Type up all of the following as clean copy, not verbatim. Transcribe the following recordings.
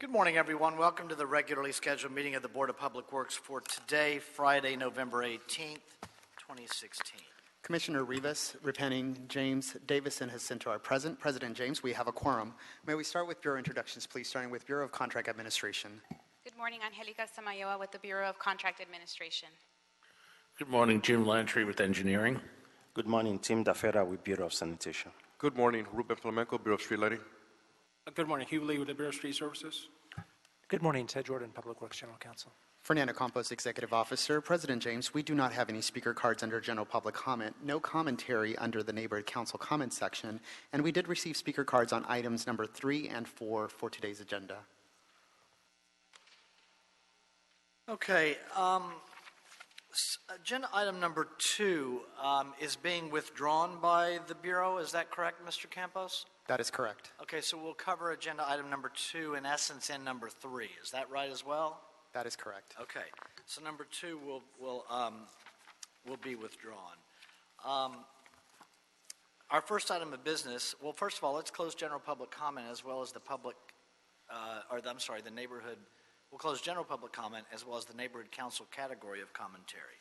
Good morning, everyone. Welcome to the regularly scheduled meeting of the Board of Public Works for today, Friday, November 18th, 2016. Commissioner Rivas, Repenning, James, Davison has sent to our President James, we have a quorum. May we start with Bureau introductions, please, starting with Bureau of Contract Administration. Good morning, Angelica Samayoa with the Bureau of Contract Administration. Good morning, Jim Lantry with Engineering. Good morning, Tim Dafera with Bureau of Sanitation. Good morning, Ruben Flamenco, Bureau of Street Lighting. Good morning, Hugh Lee with the Bureau of Street Services. Good morning, Ted Jordan, Public Works General Counsel. Fernando Campos, Executive Officer. President James, we do not have any speaker cards under general public comment, no commentary under the Neighborhood Council comment section, and we did receive speaker cards on items number 3 and 4 for today's agenda. Okay, agenda item number 2 is being withdrawn by the Bureau. Is that correct, Mr. Campos? That is correct. Okay, so we'll cover agenda item number 2 in essence in number 3. Is that right as well? That is correct. Okay, so number 2 will be withdrawn. Our first item of business, well, first of all, let's close general public comment as well as the public, the neighborhood. We'll close general public comment as well as the neighborhood council category of commentary.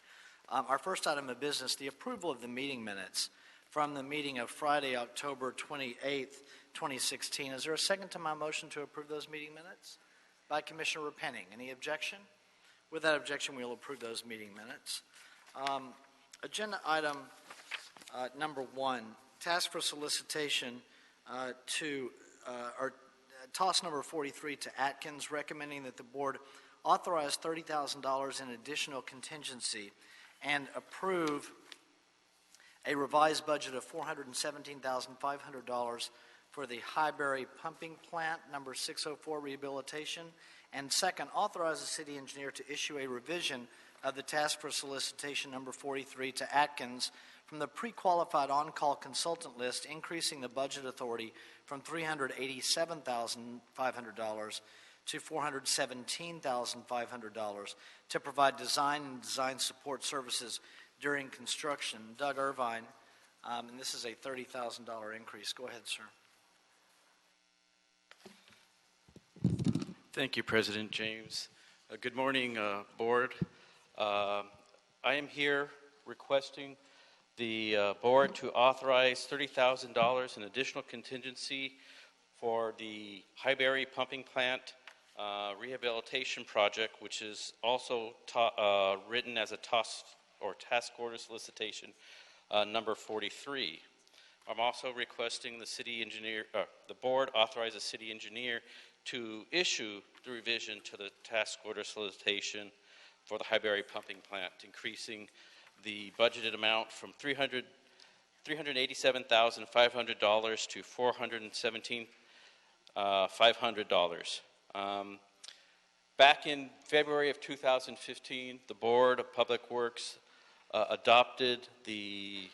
Our first item of business, the approval of the meeting minutes from the meeting of Friday, October 28th, 2016. Is there a second to my motion to approve those meeting minutes? By Commissioner Repenning. Any objection? With that objection, we will approve those meeting minutes. Agenda item number 1, task for solicitation or toss number 43 to Atkins, recommending that the board authorize $30,000 in additional contingency and approve a revised budget of $417,500 for the Highberry pumping plant number 604 rehabilitation, and second, authorize the city engineer to issue a revision of the task for solicitation number 43 to Atkins from the pre-qualified on-call consultant list, increasing the budget authority from $387,500 to $417,500 to provide design and design support services during construction. Doug Irvine, and this is a $30,000 increase. Go ahead, sir. Thank you, President James. Good morning, board. I am here requesting the board to authorize $30,000 in additional contingency for the Highberry pumping plant rehabilitation project, which is also written as a task order solicitation number 43. I'm also requesting the board authorize the city engineer to issue the revision to the task order solicitation for the Highberry pumping plant, increasing the budgeted amount from $387,500 to $417,500. Back in February of 2015, the Board of Public Works adopted the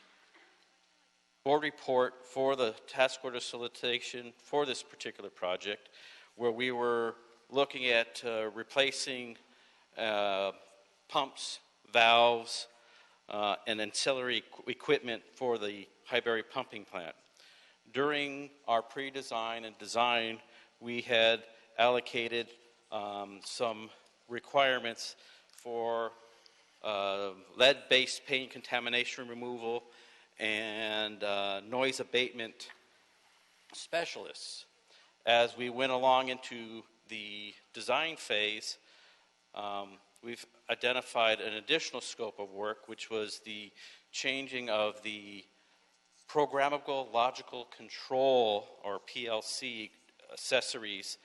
board report for the task order solicitation for this particular project, where we were looking at replacing pumps, valves, and ancillary equipment for the Highberry pumping plant. During our pre-design and design, we had allocated some requirements for lead-based paint contamination removal and noise abatement specialists. As we went along into the design phase, we've identified an additional scope of work, which was the changing of the programmable logical control, or PLC, accessories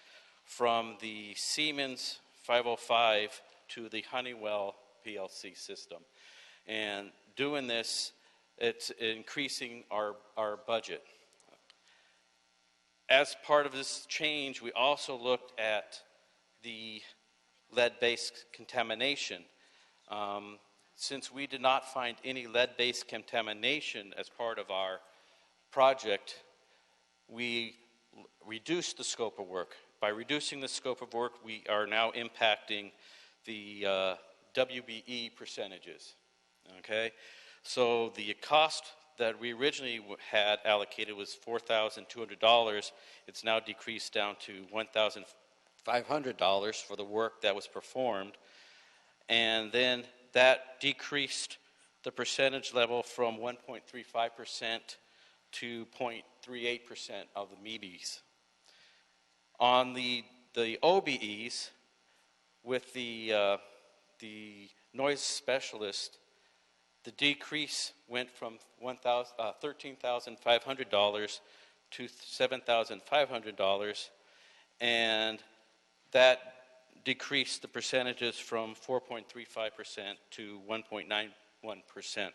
from the Siemens 505 to the Honeywell PLC system. And doing this, it's increasing our budget. As part of this change, we also looked at the lead-based contamination. Since we did not find any lead-based contamination as part of our project, we reduced the scope of work. By reducing the scope of work, we are now impacting the WBE percentages. Okay, so the cost that we originally had allocated was $4,200. It's now decreased down to $500 for the work that was performed, and then that decreased the percentage level from 1.35% to 0.38% of the MEBs. On the OBEs, with the noise specialist, the decrease went from $13,500 to $7,500, and that decreased the percentages from 4.35% to 1.91%.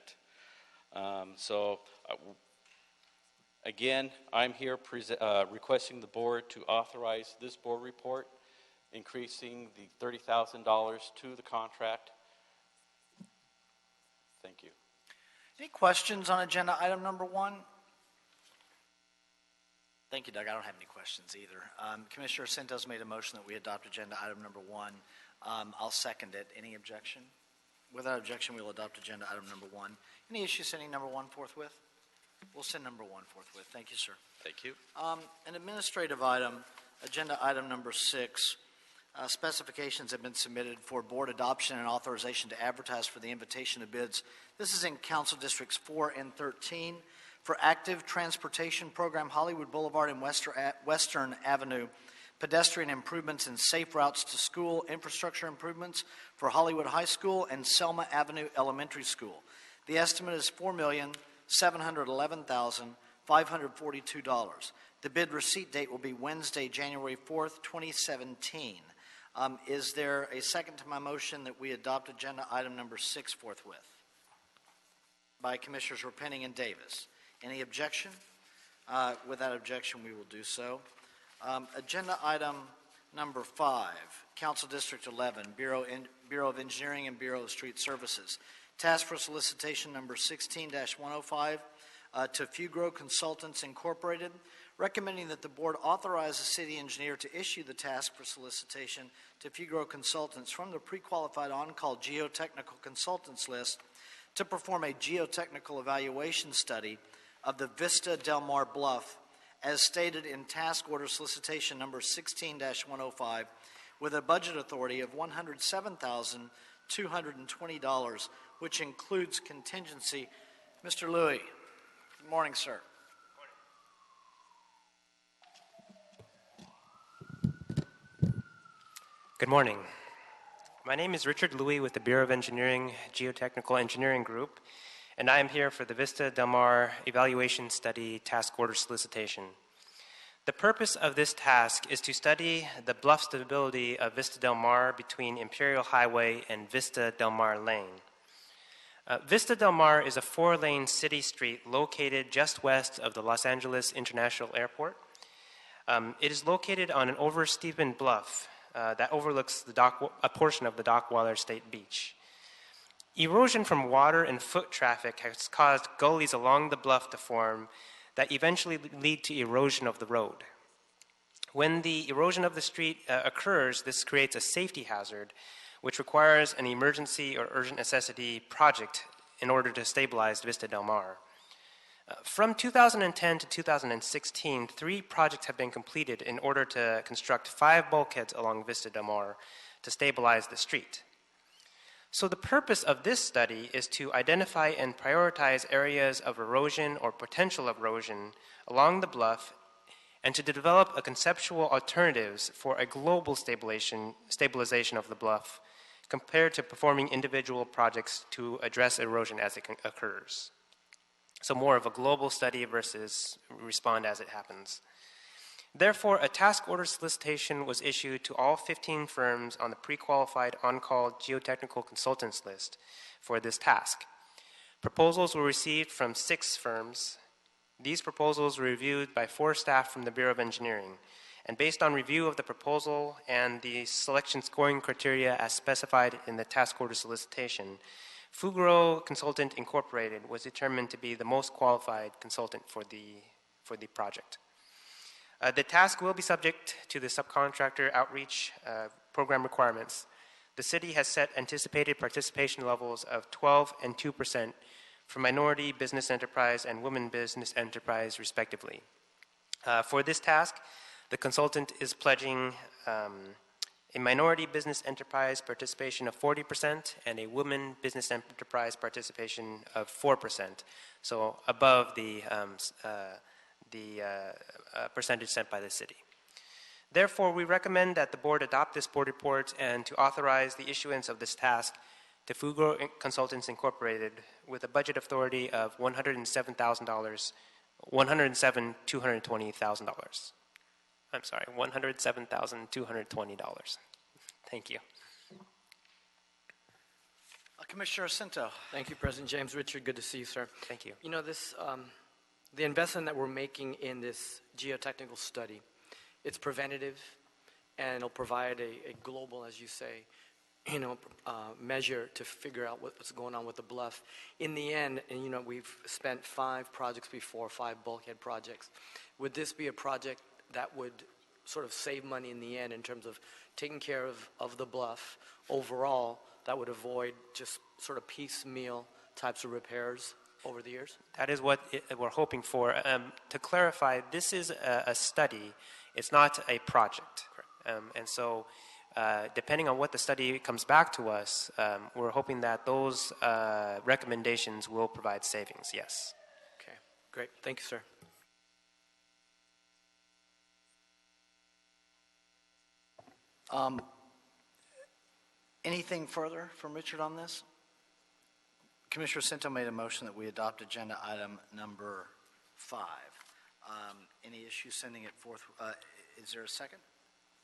Again, I'm here requesting the board to authorize this board report, increasing the $30,000 to the contract. Thank you. Any questions on agenda item number 1? Thank you, Doug. I don't have any questions either. Commissioner Santos made a motion that we adopt agenda item number 1. I'll second it. Any objection? Without objection, we will adopt agenda item number 1. Any issue sending number 1 forthwith? We'll send number 1 forthwith. Thank you, sir. Thank you. An administrative item, agenda item number 6. Specifications have been submitted for board adoption and authorization to advertise for the invitation of bids. This is in Council Districts 4 and 13 for active transportation program, Hollywood Boulevard and Western Avenue, pedestrian improvements and safe routes to school, infrastructure improvements for Hollywood High School and Selma Avenue Elementary School. The estimate is $4,711,542. The bid receipt date will be Wednesday, January 4th, 2017. Is there a second to my motion that we adopt agenda item number 6 forthwith? By Commissioners Repenning and Davis. Any objection? Without objection, we will do so. Agenda item number 5, Council District 11, Bureau of Engineering and Bureau of Street Services. Task for solicitation number 16-105 to Fugro Consultants Incorporated, recommending that the board authorize the city engineer to issue the task for solicitation to Fugro Consultants from the pre-qualified on-call geotechnical consultants list to perform a geotechnical evaluation study of the Vista Del Mar Bluff as stated in task order solicitation number 16-105 with a budget authority of $107,220, which includes contingency. Mr. Louie. Good morning, sir. Good morning. My name is Richard Louie with the Bureau of Engineering, Geotechnical Engineering Group, and I am here for the Vista Del Mar Evaluation Study Task Order Solicitation. The purpose of this task is to study the bluff stability of Vista Del Mar between Imperial Highway and Vista Del Mar Lane. Vista Del Mar is a 4-lane city street located just west of the Los Angeles International Airport. It is located on an oversteepened bluff that overlooks a portion of the Dockweiler State Beach. Erosion from water and foot traffic has caused gullies along the bluff to form that eventually lead to erosion of the road. When the erosion of the street occurs, this creates a safety hazard, which requires an emergency or urgent necessity project in order to stabilize Vista Del Mar. From 2010 to 2016, 3 projects have been completed in order to construct 5 bulkheads along Vista Del Mar to stabilize the street. So the purpose of this study is to identify and prioritize areas of erosion or potential erosion along the bluff and to develop a conceptual alternatives for a global stabilization of the bluff compared to performing individual projects to address erosion as it occurs. So more of a global study versus respond as it happens. Therefore, a task order solicitation was issued to all 15 firms on the pre-qualified on-call geotechnical consultants list for this task. Proposals were received from 6 firms. These proposals were reviewed by 4 staff from the Bureau of Engineering. And based on review of the proposal and the selection scoring criteria as specified in the task order solicitation, Fugro Consultant Incorporated was determined to be the most qualified consultant for the project. The task will be subject to the subcontractor outreach program requirements. The city has set anticipated participation levels of 12% and 2% for minority business enterprise and women business enterprise, respectively. For this task, The consultant is pledging a minority business enterprise participation of 40% and a women business enterprise participation of 4%, so above the percentage set by the city. Therefore, we recommend that the board adopt this board report and to authorize the issuance of this task to Fugro Consultants Incorporated with a budget authority of $107,220,000. I'm sorry, $107,220. Thank you. Commissioner Cinto. Thank you, President James. Richard, good to see you, sir. Thank you. You know, the investment that we're making in this geotechnical study, it's preventative, and it'll provide a global, as you say, measure to figure out what's going on with the bluff. In the end, and we've spent 5 projects before, 5 bulkhead projects. Would this be a project that would sort of save money in the end in terms of taking care of the bluff overall, that would avoid just sort of piecemeal types of repairs over the years? That is what we're hoping for. To clarify, this is a study. It's not a project. And so depending on what the study comes back to us, we're hoping that those recommendations will provide savings, yes. Okay, great. Thank you, sir. Anything further from Richard on this? Commissioner Cinto made a motion that we adopt agenda item number 5. Any issue sending it forth? Is there a second?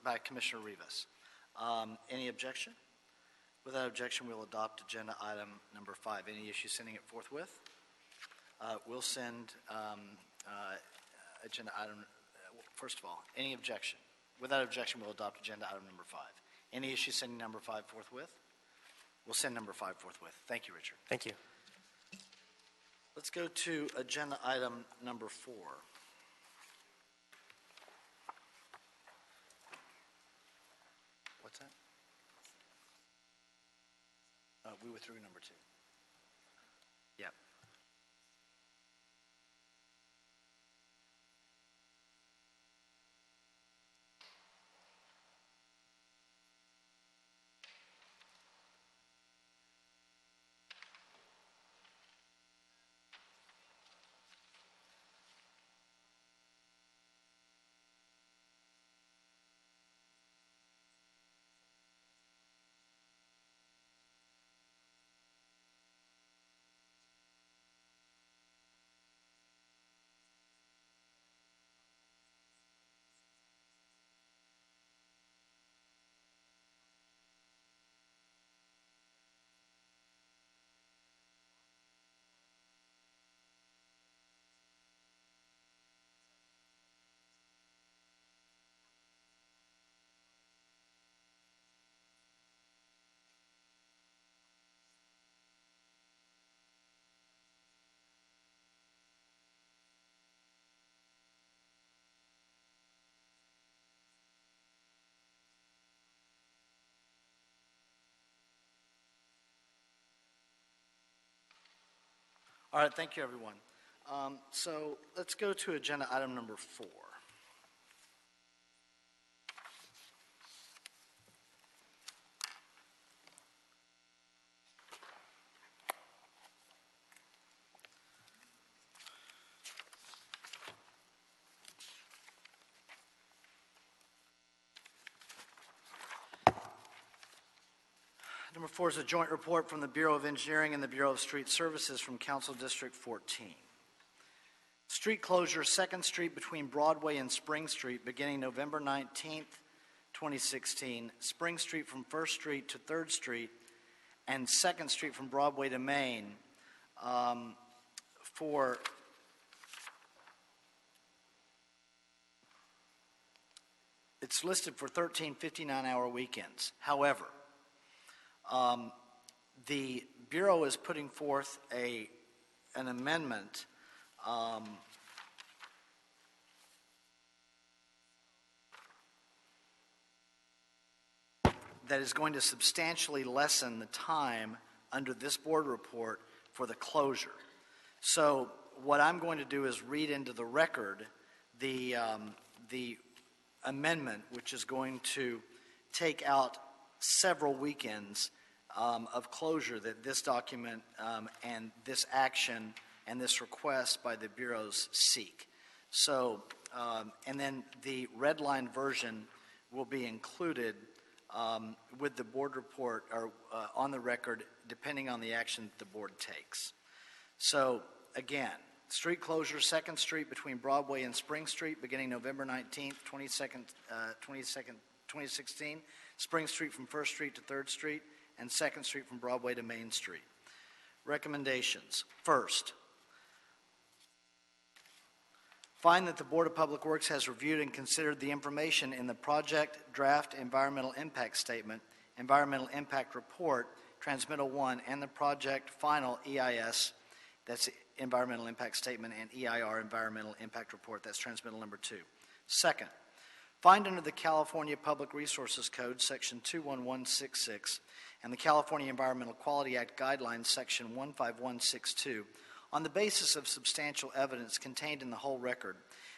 By Commissioner Rivas. Any objection? Without objection, we'll adopt agenda item number 5. Any issue sending it forthwith? We'll send agenda item, first of all, any objection? Without objection, we'll adopt agenda item number 5. Any issue sending number 5 forthwith? We'll send number 5 forthwith. Thank you, Richard. Thank you. Let's go to agenda item number 4. What's that? We withdrew number 2. Yep. All right, thank you, everyone. So let's go to agenda item number 4. Number 4 is a joint report from the Bureau of Engineering and the Bureau of Street Services from Council District 14. Street closure, 2nd Street between Broadway and Spring Street beginning November 19th, 2016. Spring Street from 1st Street to 3rd Street and 2nd Street from Broadway to Main it's listed for 13 59-hour weekends. However, the Bureau is putting forth an amendment that is going to substantially lessen the time under this board report for the closure. So what I'm going to do is read into the record the amendment, which is going to take out several weekends of closure that this document and this action and this request by the bureaus seek. So, and then the red line version will be included with the board report or on the record, depending on the action that the board takes. So, again, street closure, 2nd Street between Broadway and Spring Street, beginning November 19th, 2016. Spring Street from 1st Street to 3rd Street, and 2nd Street from Broadway to Main Street. Recommendations. First, find that the Board of Public Works has reviewed and considered the information in the project draft environmental impact statement, environmental impact report, transmittal 1, and the project final EIS, that's environmental impact statement, and EIR, environmental impact report, that's transmittal number 2. Second, find under the California Public Resources Code, section 21166, and the California Environmental Quality Act guidelines, section 15162, on the basis of substantial evidence contained in the whole record,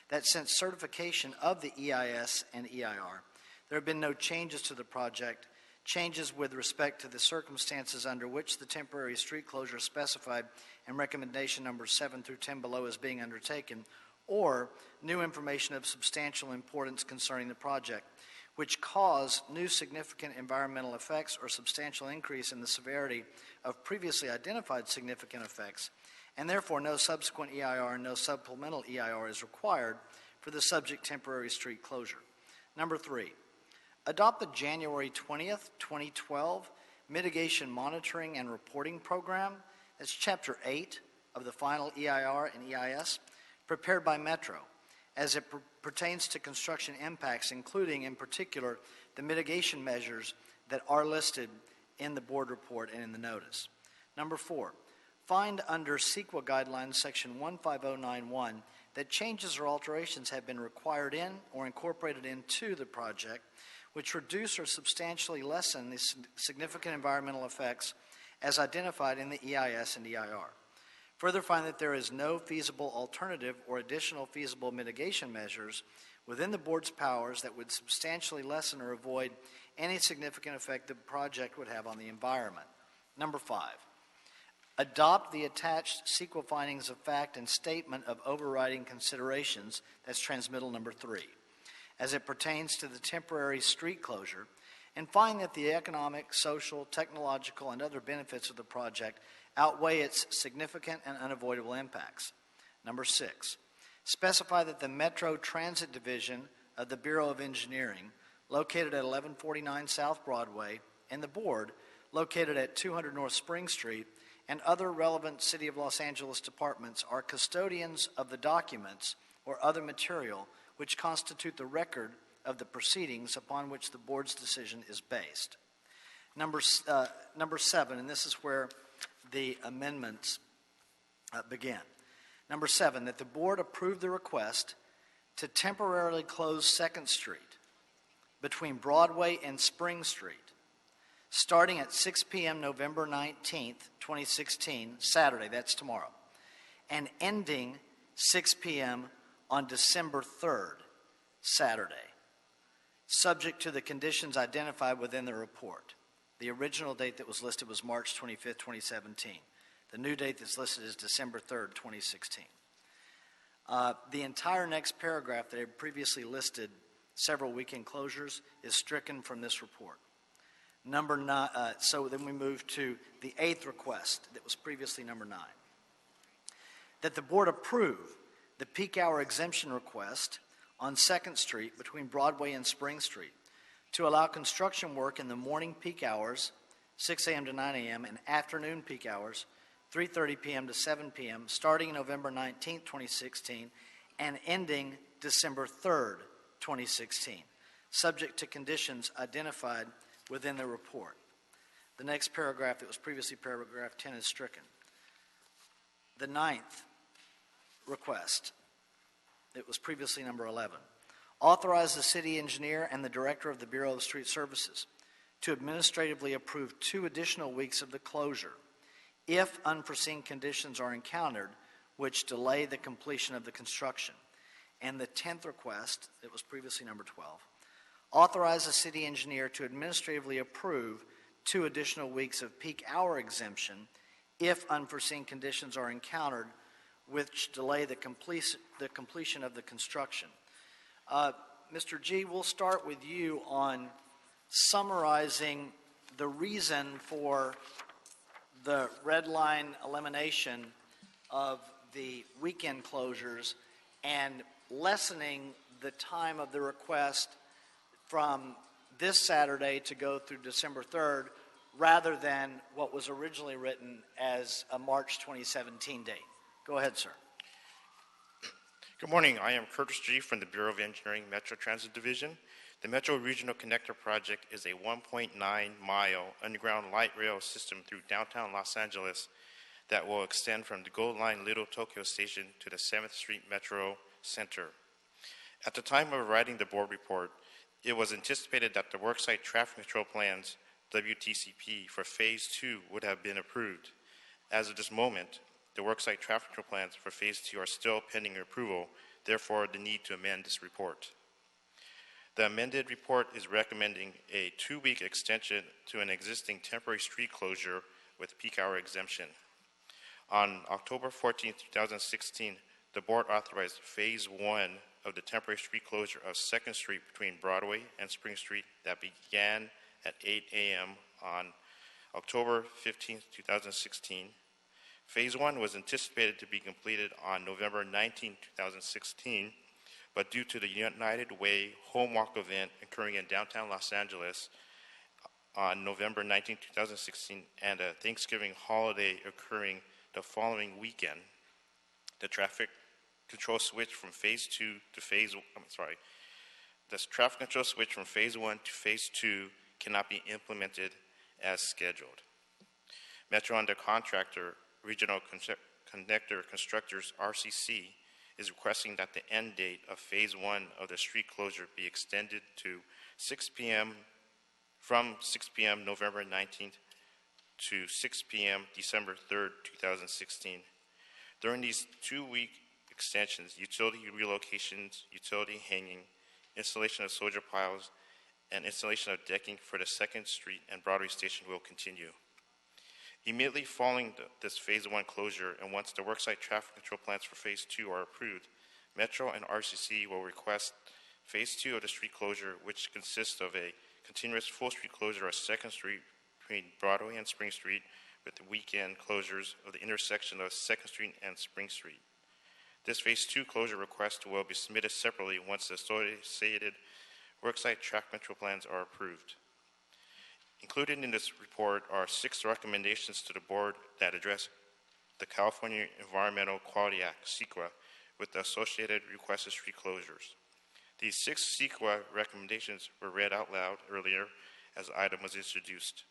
that since certification of the EIS and EIR, there have been no changes to the project, changes with respect to the circumstances under which the temporary street closure specified in recommendation numbers 7 through 10 below is being undertaken, or new information of substantial importance concerning the project, which cause new significant environmental effects or substantial increase in the severity of previously identified significant effects, and therefore no subsequent EIR and no supplemental EIR is required for the subject temporary street closure. Number 3, adopt the January 20th, 2012 Mitigation Monitoring and Reporting Program. That's Chapter 8 of the final EIR and EIS, prepared by Metro, as it pertains to construction impacts, including, in particular, the mitigation measures that are listed in the board report and in the notice. Number 4, find under CEQA guidelines, section 15091, that changes or alterations have been required in or incorporated into the project, which reduce or substantially lessen the significant environmental effects as identified in the EIS and EIR. Further, find that there is no feasible alternative or additional feasible mitigation measures within the board's powers that would substantially lessen or avoid any significant effect the project would have on the environment. Number 5, adopt the attached CEQA findings of fact and statement of overriding considerations, that's transmittal number 3, as it pertains to the temporary street closure, and find that the economic, social, technological, and other benefits of the project outweigh its significant and unavoidable impacts. Number 6, specify that the Metro Transit Division of the Bureau of Engineering, located at 1149 South Broadway, and the board, located at 200 North Spring Street, and other relevant City of Los Angeles departments are custodians of the documents or other material which constitute the record of the proceedings upon which the board's decision is based. Number 7, and this is where the amendments begin. Number 7, that the board approve the request to temporarily close 2nd Street between Broadway and Spring Street, starting at 6 p.m. November 19th, 2016, Saturday, that's tomorrow, and ending 6 p.m. on December 3rd, Saturday, subject to the conditions identified within the report. The original date that was listed was March 25th, 2017. The new date that's listed is December 3rd, 2016. The entire next paragraph that had previously listed several weekend closures is stricken from this report. Number 9, so then we move to the 8th request that was previously number 9. That the board approve the peak hour exemption request on 2nd Street between Broadway and Spring Street to allow construction work in the morning peak hours, 6 a.m. to 9 a.m., and afternoon peak hours, 3:30 p.m. to 7 p.m., starting November 19th, 2016, and ending December 3rd, 2016, subject to conditions identified within the report. The next paragraph that was previously paragraph 10 is stricken. The 9th request, it was previously number 11. Authorize the city engineer and the director of the Bureau of Street Services to administratively approve 2 additional weeks of the closure if unforeseen conditions are encountered which delay the completion of the construction, And the 10th request, that was previously number 12, authorize the city engineer to administratively approve 2 additional weeks of peak hour exemption if unforeseen conditions are encountered which delay the completion of the construction. Mr. G, we'll start with you on summarizing the reason for the red line elimination of the weekend closures and lessening the time of the request from this Saturday to go through December 3rd rather than what was originally written as a March 2017 date. Go ahead, sir. Good morning. I am Curtis G. from the Bureau of Engineering Metro Transit Division. The Metro Regional Connector Project is a 1.9-mile underground light rail system through downtown Los Angeles that will extend from the Gold Line Little Tokyo Station to the 7th Street Metro Center. At the time of writing the board report, it was anticipated that the worksite traffic control plans, WTCP, for Phase 2 would have been approved. As of this moment, the worksite traffic control plans for Phase 2 are still pending approval, therefore the need to amend this report. The amended report is recommending a 2-week extension to an existing temporary street closure with peak hour exemption. On October 14, 2016, the board authorized Phase 1 of the temporary street closure of 2nd Street between Broadway and Spring Street that began at 8 a.m. on October 15, 2016. Phase 1 was anticipated to be completed on November 19, 2016, but due to the United Way Home Walk event occurring in downtown Los Angeles on November 19, 2016, and a Thanksgiving holiday occurring the following weekend, the traffic control switch from Phase 2 to Phase 1, this traffic control switch from Phase 1 to Phase 2 cannot be implemented as scheduled. Metro under contractor, Regional Connector Constructors, RCC, is requesting that the end date of Phase 1 of the street closure be extended to 6 p.m. from 6 p.m. November 19th to 6 p.m. December 3rd, 2016. During these 2-week extensions, utility relocations, utility hanging, installation of soldier piles, and installation of decking for the 2nd Street and Broadway station will continue. Immediately following this Phase 1 closure, and once the worksite traffic control plans for Phase 2 are approved, Metro and RCC will request Phase 2 of the street closure, which consists of a continuous full street closure of 2nd Street between Broadway and Spring Street, with the weekend closures of the intersection of 2nd Street and Spring Street. This Phase 2 closure request will be submitted separately once the associated worksite traffic control plans are approved. Included in this report are 6 recommendations to the board that address the California Environmental Quality Act, CEQA, with the associated requested street closures. These 6 CEQA recommendations were read out loud earlier as the item was introduced.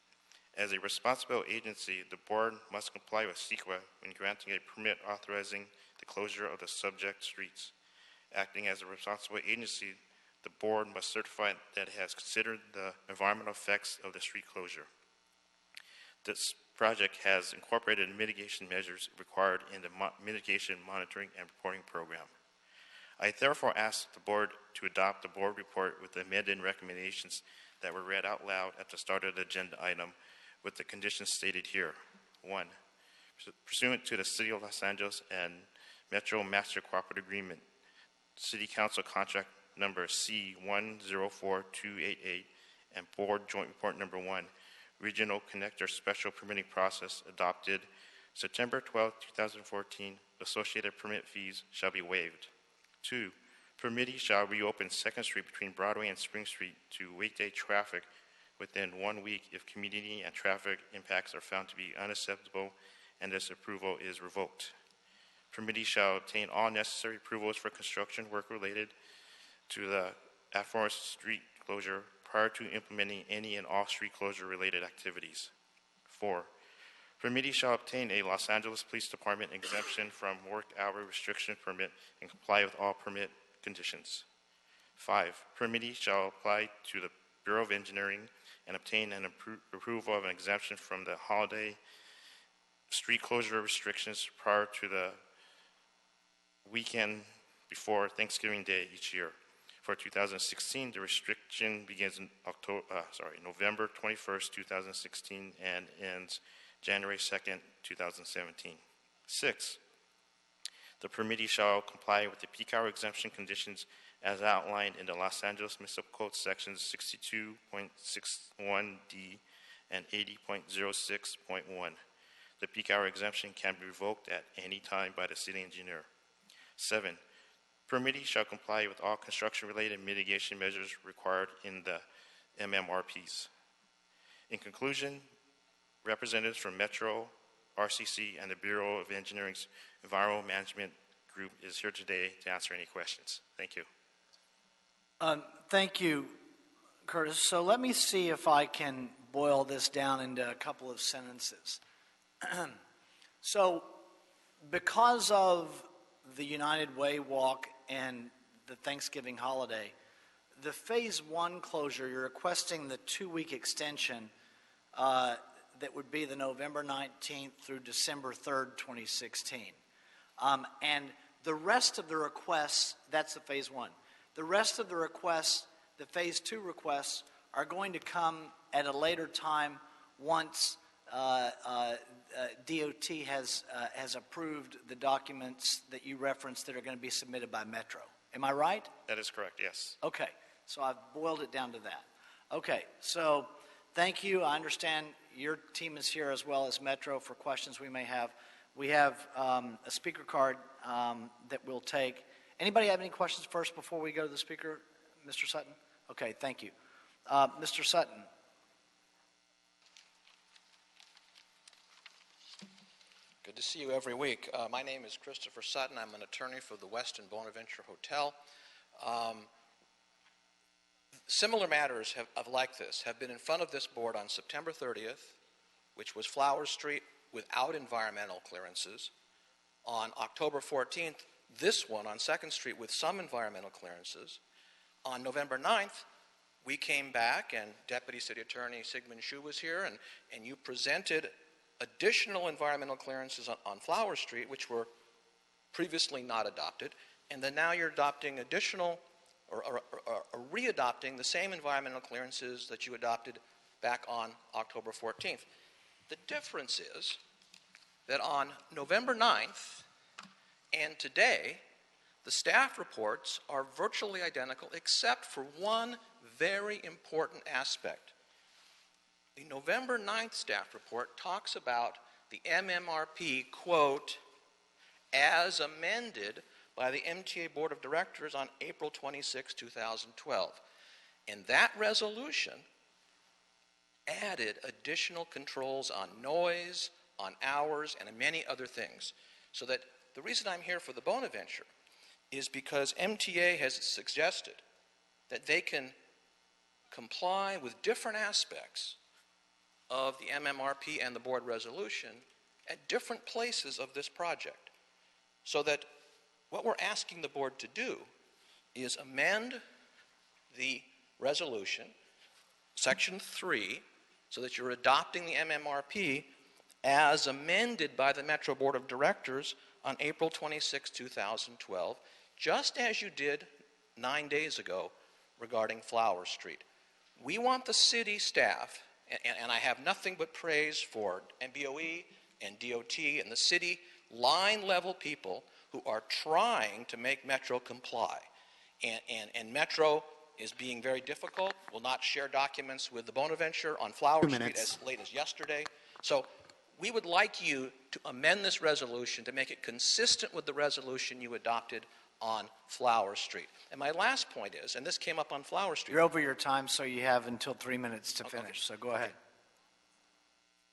As a responsible agency, the board must comply with CEQA when granting a permit authorizing the closure of the subject streets. Acting as a responsible agency, the board must certify that it has considered the environmental effects of the street closure. This project has incorporated mitigation measures required in the mitigation monitoring and reporting program. I therefore ask the board to adopt the board report with the amended recommendations that were read out loud at the start of the agenda item with the conditions stated here. 1, pursuant to the City of Los Angeles and Metro Master Cooperative Agreement, City Council Contract number C104288 and Board Joint Report number 1, Regional Connector Special Permitting Process adopted September 12, 2014, associated permit fees shall be waived. 2, permittee shall reopen 2nd Street between Broadway and Spring Street to weekday traffic within 1 week if community and traffic impacts are found to be unacceptable and this approval is revoked. Permittee shall obtain all necessary approvals for construction work related to the aforementioned street closure prior to implementing any and all street closure related activities. 4, permittee shall obtain a Los Angeles Police Department exemption from work hour restriction permit and comply with all permit conditions. 5, permittee shall apply to the Bureau of Engineering and obtain an approval of an exemption from the holiday street closure restrictions prior to the weekend before Thanksgiving Day each year. For 2016, the restriction begins in November 21st, 2016, and ends January 2nd, 2017. 6, the permittee shall comply with the peak hour exemption conditions as outlined in the Los Angeles Municipal Code sections 62.61D and 80.06.1. The peak hour exemption can be revoked at any time by the city engineer. 7, permittee shall comply with all construction-related mitigation measures required in the MMRPs. In conclusion, representatives from Metro, RCC, and the Bureau of Engineering's Environmental Management Group is here today to answer any questions. Thank you. Thank you, Curtis. So let me see if I can boil this down into a couple of sentences. So because of the United Way walk and the Thanksgiving holiday, the phase 1 closure, you're requesting the 2-week extension that would be the November 19th through December 3rd, 2016. And the rest of the requests, that's the phase 1. The rest of the requests, the phase 2 requests, are going to come at a later time once DOT has approved the documents that you referenced that are going to be submitted by Metro. Am I right? That is correct, yes. Okay, so I've boiled it down to that. Okay, so thank you. I understand your team is here as well as Metro for questions we may have. We have a speaker card that we'll take. Anybody have any questions first before we go to the speaker, Mr. Sutton? Okay, thank you. Mr. Sutton. Good to see you every week. My name is Christopher Sutton. I'm an attorney for the Westin Bonaventure Hotel. Similar matters like this have been in front of this board on September 30th, which was Flower Street without environmental clearances. On October 14th, this one on 2nd Street with some environmental clearances. On November 9th, we came back and Deputy City Attorney Sigmund Shu was here and you presented additional environmental clearances on Flower Street, which were previously not adopted, and then now you're adopting additional or re-adopting the same environmental clearances that you adopted back on October 14th. The difference is that on November 9th and today, the staff reports are virtually identical except for one very important aspect. The November 9th staff report talks about the MMRP, quote, as amended by the MTA Board of Directors on April 26, 2012. And that resolution added additional controls on noise, on hours, and many other things. So that the reason I'm here for the Bonaventure is because MTA has suggested that they can comply with different aspects of the MMRP and the board resolution at different places of this project. So that what we're asking the board to do is amend the resolution, section 3, so that you're adopting the MMRP as amended by the Metro Board of Directors on April 26, 2012, just as you did 9 days ago regarding Flower Street. We want the city staff, and I have nothing but praise for MBOE and DOT and the city line-level people who are trying to make Metro comply. And Metro is being very difficult, will not share documents with the Bonaventure on Flower Street as late as yesterday. So we would like you to amend this resolution to make it consistent with the resolution you adopted on Flower Street. And my last point is, and this came up on Flower Street. You're over your time, so you have until 3 minutes to finish, okay. So go ahead.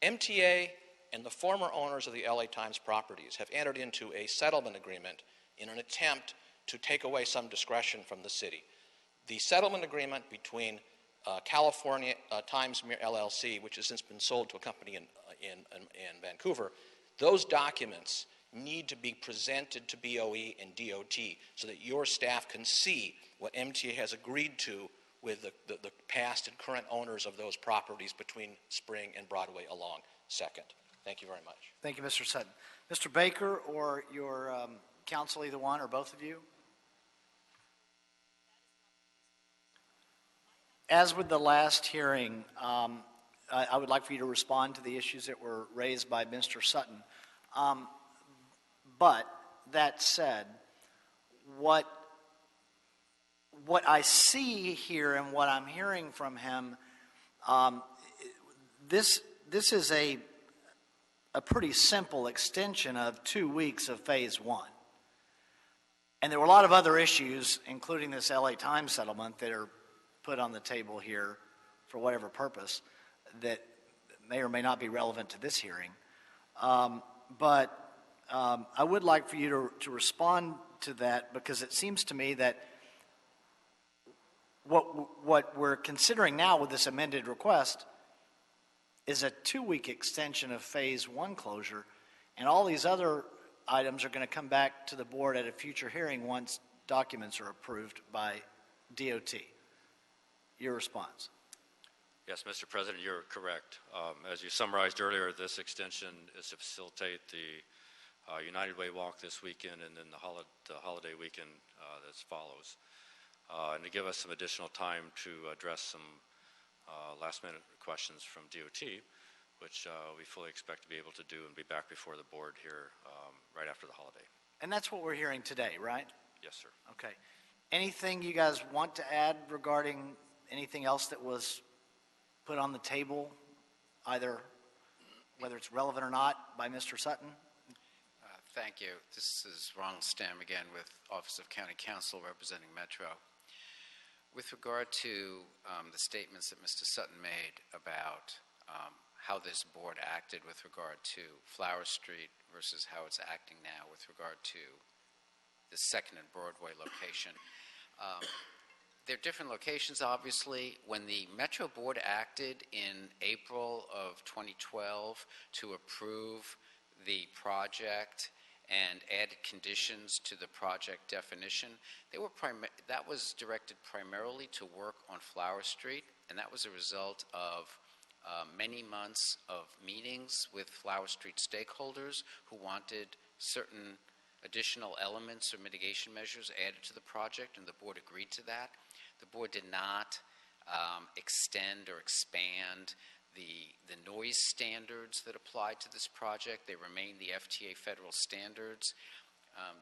MTA and the former owners of the LA Times properties have entered into a settlement agreement in an attempt to take away some discretion from the city. The settlement agreement between California Times LLC, which has since been sold to a company in Vancouver, those documents need to be presented to BOE and DOT so that your staff can see what MTA has agreed to with the past and current owners of those properties between Spring and Broadway along 2nd. Thank you very much. Thank you, Mr. Sutton. Mr. Baker or your counsel, either one or both of you? as with the last hearing, I would like for you to respond to the issues that were raised by Mr. Sutton. But that said, what I see here and what I'm hearing from him, this is a pretty simple extension of 2 weeks of phase one. And there were a lot of other issues, including this LA Times settlement, that are put on the table here for whatever purpose that may or may not be relevant to this hearing. But I would like for you to respond to that, because it seems to me that what we're considering now with this amended request is a 2-week extension of phase one closure, and all these other items are going to come back to the board at a future hearing once documents are approved by DOT. Your response? Yes, Mr. President, you're correct. As you summarized earlier, this extension is to facilitate the United Way walk this weekend and then the holiday weekend that follows, and to give us some additional time to address some last-minute questions from DOT, which we fully expect to be able to do and be back before the board here right after the holiday. And that's what we're hearing today, right? Yes, sir. Okay. Anything you guys want to add regarding anything else that was put on the table, either whether it's relevant or not, by Mr. Sutton? Thank you. This is Ronald Stam again with Office of County Counsel representing Metro. With regard to the statements that Mr. Sutton made about how this board acted with regard to Flower Street versus how it's acting now with regard to the 2nd and Broadway location. They're different locations, obviously. When the Metro Board acted in April of 2012 to approve the project and added conditions to the project definition, that was directed primarily to work on Flower Street, and that was a result of many months of meetings with Flower Street stakeholders who wanted certain additional elements or mitigation measures added to the project, and the board agreed to that. The board did not extend or expand the noise standards that applied to this project. They remain the FTA federal standards.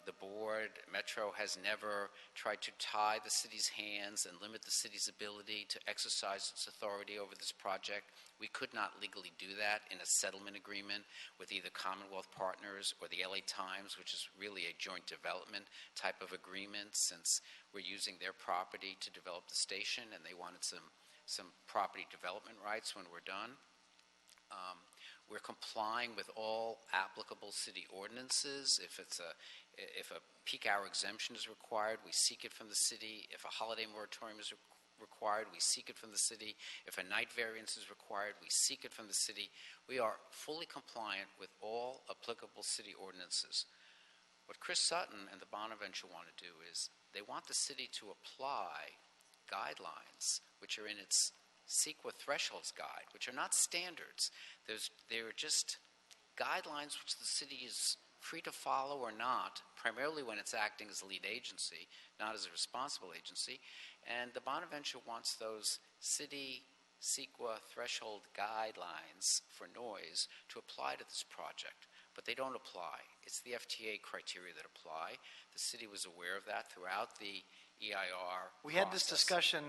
The board, Metro, has never tried to tie the city's hands and limit the city's ability to exercise its authority over this project. We could not legally do that in a settlement agreement with either Commonwealth Partners or the LA Times, which is really a joint development type of agreement, since we're using their property to develop the station and they wanted some property development rights when we're done. We're complying with all applicable city ordinances. If a peak hour exemption is required, we seek it from the city. If a holiday moratorium is required, we seek it from the city. If a night variance is required, we seek it from the city. We are fully compliant with all applicable city ordinances. What Chris Sutton and the Bonaventure want to do is they want the city to apply guidelines which are in its CEQA thresholds guide, which are not standards. They're just guidelines which the city is free to follow or not, primarily when it's acting as a lead agency, not as a responsible agency. And the Bonaventure wants those city CEQA threshold guidelines for noise to apply to this project, but they don't apply. It's the FTA criteria that apply. The city was aware of that throughout the EIR We had this discussion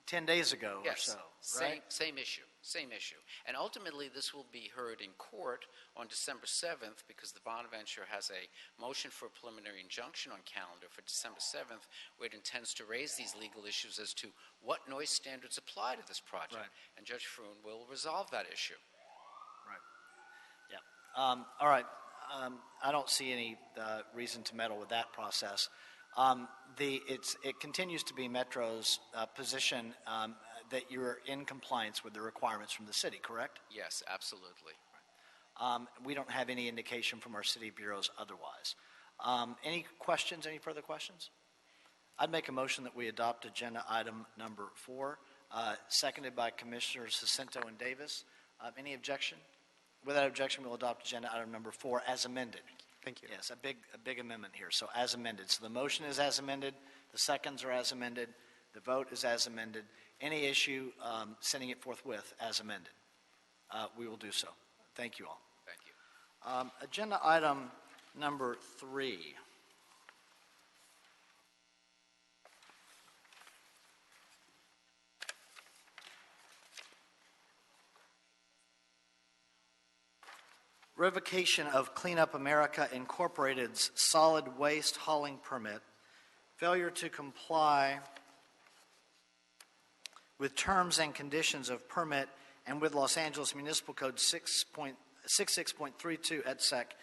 10 days ago or Yes, so, right? same issue. And ultimately, this will be heard in court on December 7th because the Bonaventure has a motion for a preliminary injunction on calendar for December 7th, where it intends to raise these legal issues as to what noise standards apply to this project. Right. And Judge Froon will resolve that issue. Right. Yeah. All right. I don't see any reason to meddle with that process. It continues to be Metro's position that you're in compliance with the requirements from the city, correct? Yes, absolutely. We don't have any indication from our city bureaus otherwise. Any questions, any further questions? I'd make a motion that we adopt agenda item number 4, seconded by Commissioners Jacinto and Davis. Any objection? Without objection, we'll adopt agenda item number 4 as amended. Thank you. Yes, a big amendment here, so as amended. So the motion is as amended, the seconds are as amended. The vote is as amended. Any issue, sending it forthwith as amended. We will do so. Thank you all. Thank you. Agenda item number 3. Revocation of Cleanup America Incorporated's solid waste hauling permit, failure to comply with terms and conditions of permit and with Los Angeles Municipal Code 66.32 et sec.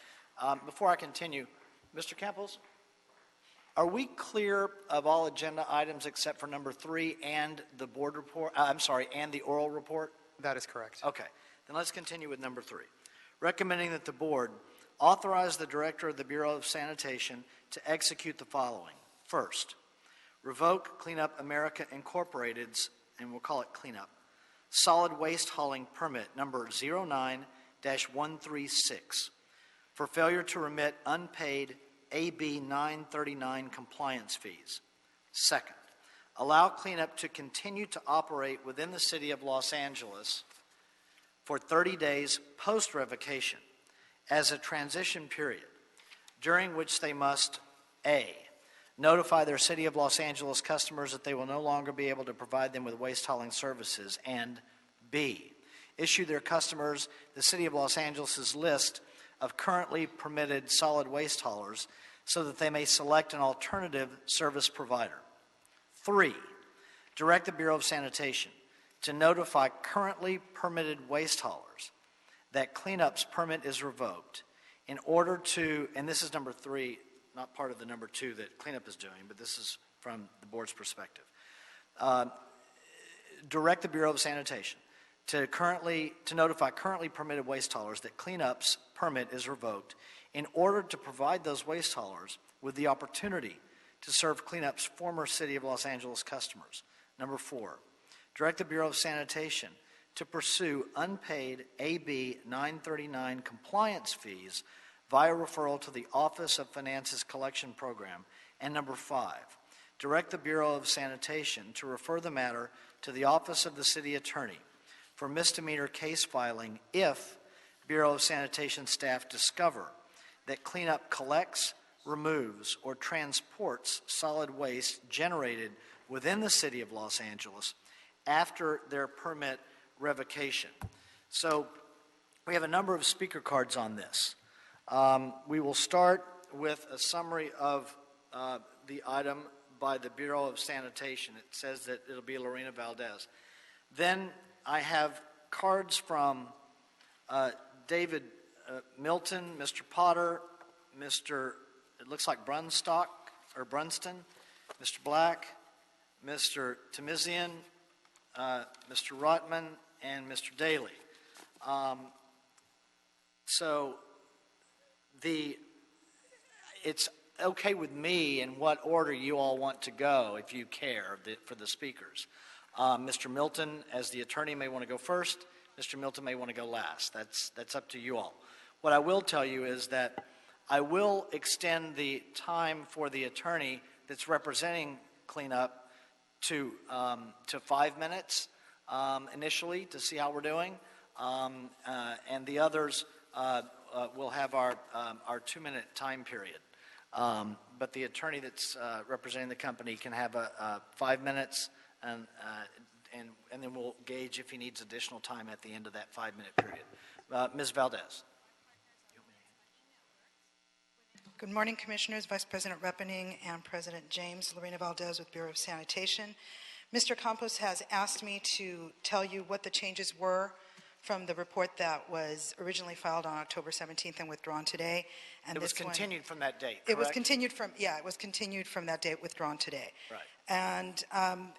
Before I continue, Mr. Campos, are we clear of all agenda items except for number 3 and the board report? And the oral report? That is correct. Okay, then let's continue with number 3. Recommending that the board authorize the director of the Bureau of Sanitation to execute the following. First, revoke Cleanup America Incorporated's, and we'll call it Cleanup, solid waste hauling permit number 09-136 for failure to remit unpaid AB 939 compliance fees. Second, allow Cleanup to continue to operate within the city of Los Angeles for 30 days post-revocation as a transition period during which they must, A, notify their City of Los Angeles customers that they will no longer be able to provide them with waste hauling services, and B, issue their customers the City of Los Angeles' list of currently permitted solid waste haulers so that they may select an alternative service provider. 3, direct the Bureau of Sanitation to notify currently permitted waste haulers that Cleanup's permit is revoked in order to, and this is number 3, not part of the number 2 that Cleanup is doing, but this is from the board's perspective. Direct the Bureau of Sanitation to notify currently permitted waste haulers that Cleanup's permit is revoked in order to provide those waste haulers with the opportunity to serve Cleanup's former City of Los Angeles customers. Number 4, direct the Bureau of Sanitation to pursue unpaid AB 939 compliance fees via referral to the Office of Finance's collection program. And number 5, direct the Bureau of Sanitation to refer the matter to the Office of the City Attorney for misdemeanor case filing if Bureau of Sanitation staff discover that Cleanup collects, removes, or transports solid waste generated within the City of Los Angeles after their permit revocation. So we have a number of speaker cards on this. We will start with a summary of the item by the Bureau of Sanitation. It says that it'll be Lorena Valdez. Then I have cards from David Milton, Mr. Potter, it looks like Brunston, Mr. Black, Mr. Tamizian, Mr. Rotman, and Mr. Daly. So it's okay with me in what order you all want to go, if you care, for the speakers. Mr. Milton, as the attorney, may want to go first. Mr. Milton may want to go last. That's up to you all. What I will tell you is that I will extend the time for the attorney that's representing Cleanup to 5 minutes initially to see how we're doing, and the others will have our 2-minute time period. But the attorney that's representing the company can have 5 minutes, and then we'll gauge if he needs additional time at the end of that 5-minute period. Ms. Valdez. Good morning, Commissioners, Vice President Reppening, and President James. Lorena Valdez with Bureau of Sanitation. Mr. Campos has asked me to tell you what the changes were from the report that was originally filed on October 17th and withdrawn today. And it was continued from that date, correct? It was continued from that date, withdrawn today. Right. And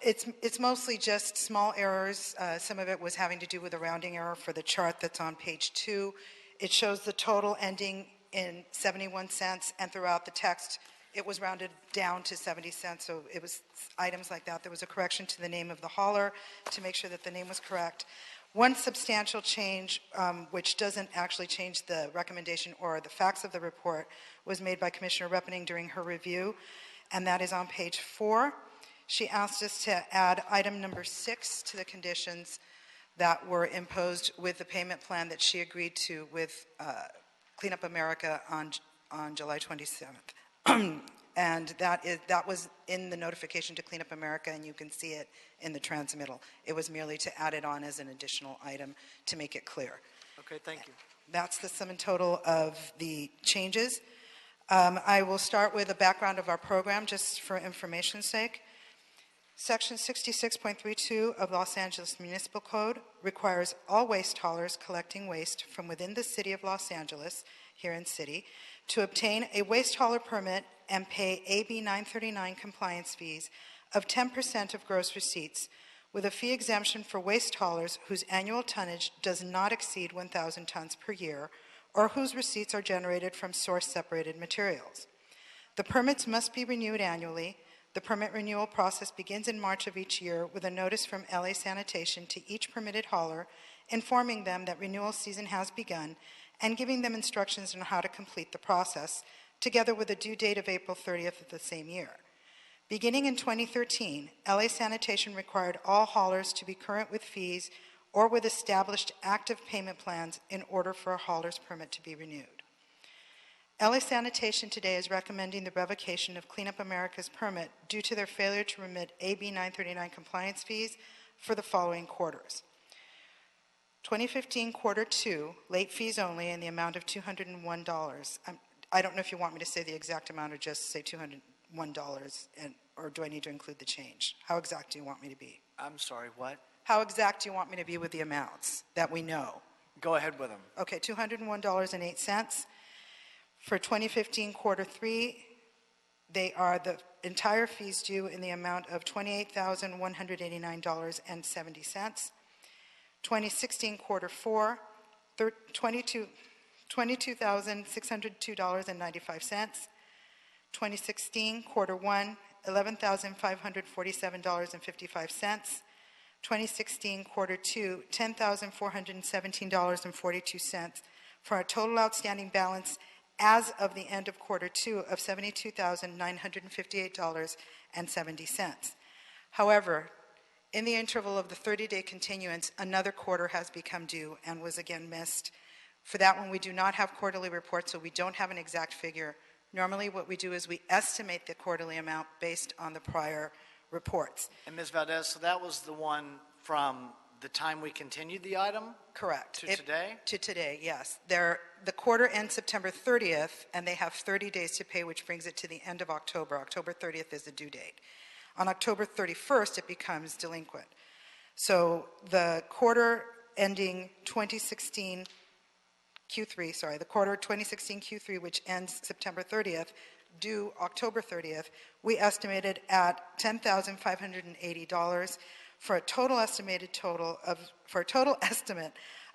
it's mostly just small errors. Some of it was having to do with a rounding error for the chart that's on page 2. It shows the total ending in 71 cents, and throughout the text, it was rounded down to 70 cents, so it was items like that. There was a correction to the name of the hauler to make sure that the name was correct. One substantial change, which doesn't actually change the recommendation or the facts of the report, was made by Commissioner Reppening during her review, and that is on page 4. She asked us to add item number 6 to the conditions that were imposed with the payment plan that she agreed to with Clean Up America on July 27th. And that was in the notification to Clean Up America, and you can see it in the transmittal. It was merely to add it on as an additional item to make it clear. Okay, thank you. That's the sum and total of the changes. I will start with a background of our program, just for information's sake. Section 66.32 of Los Angeles Municipal Code requires all waste haulers collecting waste from within the city of Los Angeles, here in city, to obtain a waste hauler permit and pay AB 939 compliance fees of 10% of gross receipts, with a fee exemption for waste haulers whose annual tonnage does not exceed 1,000 tons per year, or whose receipts are generated from source-separated materials. The permits must be renewed annually. The permit renewal process begins in March of each year with a notice from LA Sanitation to each permitted hauler, informing them that renewal season has begun and giving them instructions on how to complete the process, together with a due date of April 30th of the same year. Beginning in 2013, LA Sanitation required all haulers to be current with fees or with established active payment plans in order for a hauler's permit to be renewed. LA Sanitation today is recommending the revocation of Clean Up America's permit due to their failure to remit AB 939 compliance fees for the following quarters. 2015 quarter 2, late fees only in the amount of $201. I don't know if you want me to say the exact amount or just say $201, or do I need to include the change? How exact do you want me to be? I'm sorry, what? How exact do you want me to be with the amounts that we know? Go ahead with them. Okay, $201.08. For 2015 quarter 3, they are the entire fees due in the amount of $28,189.70. 2016 quarter 4, $22,602.95. 2016 quarter 1, $11,547.55. 2016 quarter 2, $10,417.42, for a total outstanding balance as of the end of quarter 2 of $72,958.70. However, in the interval of the 30-day continuance, another quarter has become due and was again missed. For that one, we do not have quarterly reports, so we don't have an exact figure. Normally, what we do is we estimate the quarterly amount based on the prior reports. And Ms. Valdez, so that was the one from the time we continued the item? Correct. To today? To today, yes. The quarter ends September 30th, and they have 30 days to pay, which brings it to the end of October. October 30th is the due date. On October 31st, it becomes delinquent. So the quarter ending 2016 Q3, the quarter 2016 Q3, which ends September 30th, due October 30th, we estimated at $10,580 for a total estimate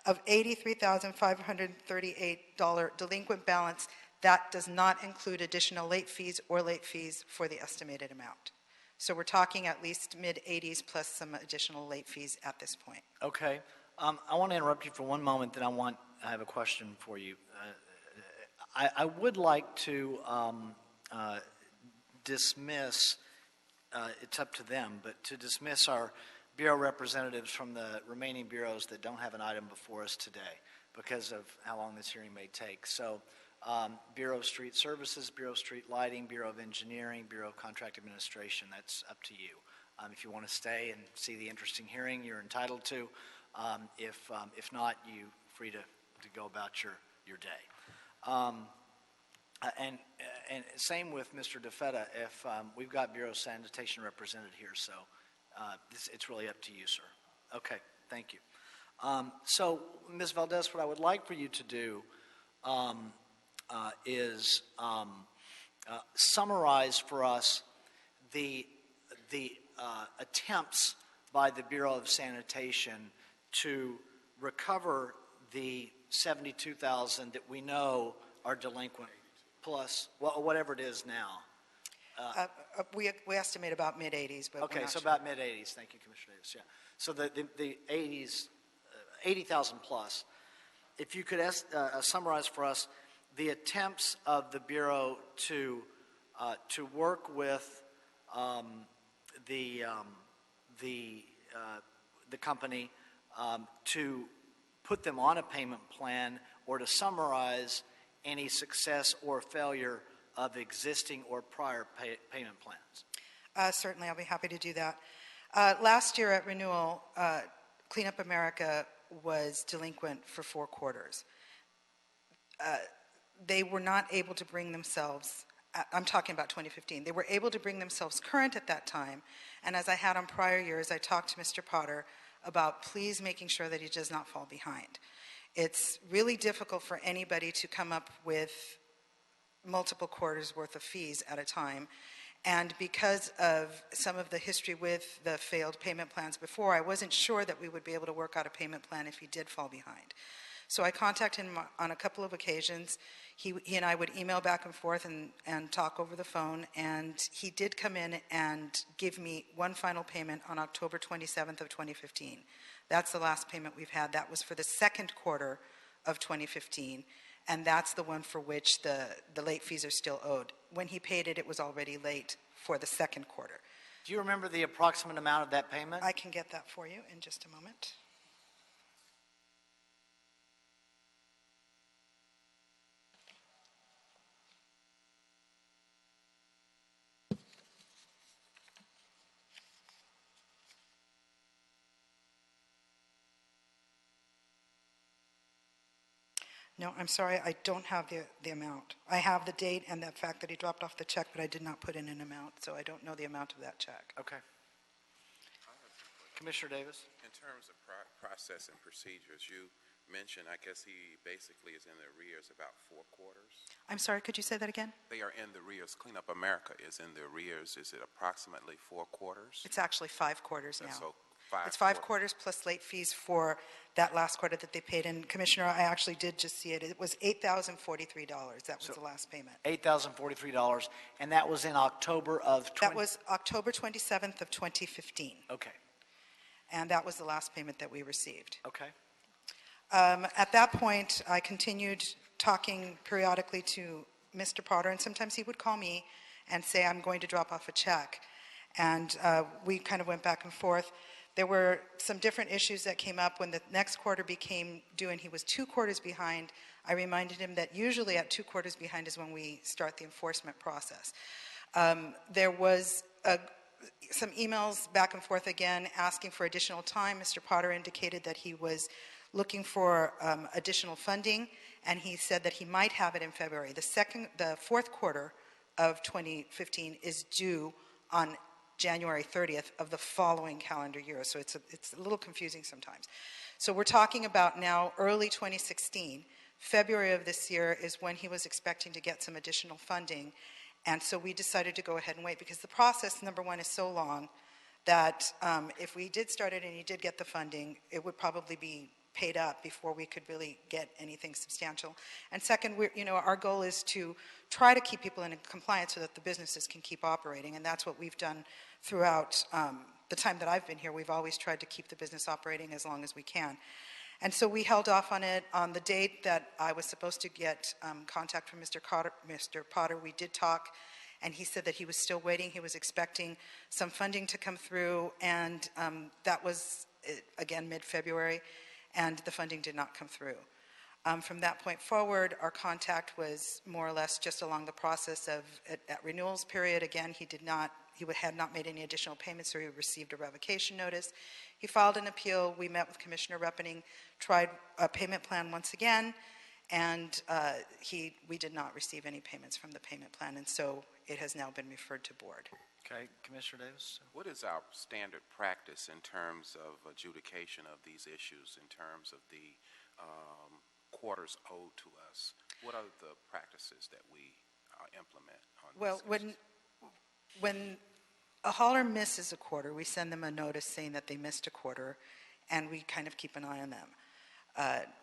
of $83,538 delinquent balance. That does not include additional late fees or late fees for the estimated amount. So we're talking at least mid-80s plus some additional late fees at this point. Okay. I want to interrupt you for one moment, then I have a question for you. I would like to dismiss, it's up to them, but to dismiss our Bureau representatives from the remaining bureaus that don't have an item before us today because of how long this hearing may take. So Bureau of Street Services, Bureau of Street Lighting, Bureau of Engineering, Bureau of Contract Administration, that's up to you. If you want to stay and see the interesting hearing, you're entitled to. If not, you're free to go about your day. And same with Mr. DeFetta, if we've got Bureau of Sanitation represented here, so it's really up to you, sir. Okay, thank you. So, Ms. Valdez, what I would like for you to do is summarize for us the attempts by the Bureau of Sanitation to recover the $72,000 that we know are delinquent, plus whatever it is now. We estimate about mid-80s, but okay, so about mid-80s. Thank you, Commissioner Davis. Yeah. So the 80s, 80,000 plus. If you could summarize for us the attempts of the Bureau to work with the, the company to put them on a payment plan or to summarize any success or failure of existing or prior payment plans? Certainly, I'll be happy to do that. Last year at renewal, Clean Up America was delinquent for 4 quarters. They were not able to bring themselves, I'm talking about 2015, they were able to bring themselves current at that time, and as I had on prior years, I talked to Mr. Potter about please making sure that he does not fall behind. It's really difficult for anybody to come up with multiple quarters worth of fees at a time. And because of some of the history with the failed payment plans before, I wasn't sure that we would be able to work out a payment plan if he did fall behind. So I contacted him on a couple of occasions. He and I would email back and forth and talk over the phone, and he did come in and give me one final payment on October 27th of 2015. That's the last payment we've had. That was for the second quarter of 2015, and that's the one for which the late fees are still owed. When he paid it, it was already late for the second quarter. Do you remember the approximate amount of that payment? I can get that for you in just a moment. No, I'm sorry, I don't have the amount. I have the date and the fact that he dropped off the check, but I did not put in an amount, so I don't know the amount of that check. Okay. Commissioner Davis? In terms of process and procedures, you mentioned, I guess he basically is in the arrears about 4 quarters. I'm sorry, could you say that again? They are in the arrears. Clean Up America is in the arrears. Is it approximately 4 quarters? It's actually 5 quarters now. So it's 5 quarters plus late fees for that last quarter that they paid. And Commissioner, I actually did just see it. It was $8,043. That was the last payment. $8,043, and that was in October of... That was October 27th of 2015. Okay. And that was the last payment that we received. Okay. At that point, I continued talking periodically to Mr. Potter, and sometimes he would call me and say, I'm going to drop off a check. And we kind of went back and forth. There were some different issues that came up when the next quarter became due and he was 2 quarters behind. I reminded him that usually at 2 quarters behind is when we start the enforcement process. There was some emails back and forth again asking for additional time. Mr. Potter indicated that he was looking for additional funding, and he said that he might have it in February. The 4th quarter of 2015 is due on January 30th of the following calendar year, so it's a little confusing sometimes. So we're talking about now early 2016. February of this year is when he was expecting to get some additional funding, and so we decided to go ahead and wait because the process, number one, is so long that if we did start it and he did get the funding, it would probably be paid up before we could really get anything substantial. And second, our goal is to try to keep people in compliance so that the businesses can keep operating, and that's what we've done throughout the time that I've been here. We've always tried to keep the business operating as long as we can. And so we held off on it. On the date that I was supposed to get contact from Mr. Potter, we did talk, and he said that he was still waiting. He was expecting some funding to come through, and that was, again, mid-February, and the funding did not come through. From that point forward, our contact was more or less just along the process of, at renewals period, again, he had not made any additional payments, so he received a revocation notice. He filed an appeal. We met with Commissioner Reppening, tried a payment plan once again, and we did not receive any payments from the payment plan, and so it has now been referred to board. Okay, Commissioner Davis? What is our standard practice in terms of adjudication of these issues, in terms of the quarters owed to us? What are the practices that we implement on Well, when a hauler misses a quarter, we send them a notice saying that they missed a quarter, and we kind of keep an eye on them.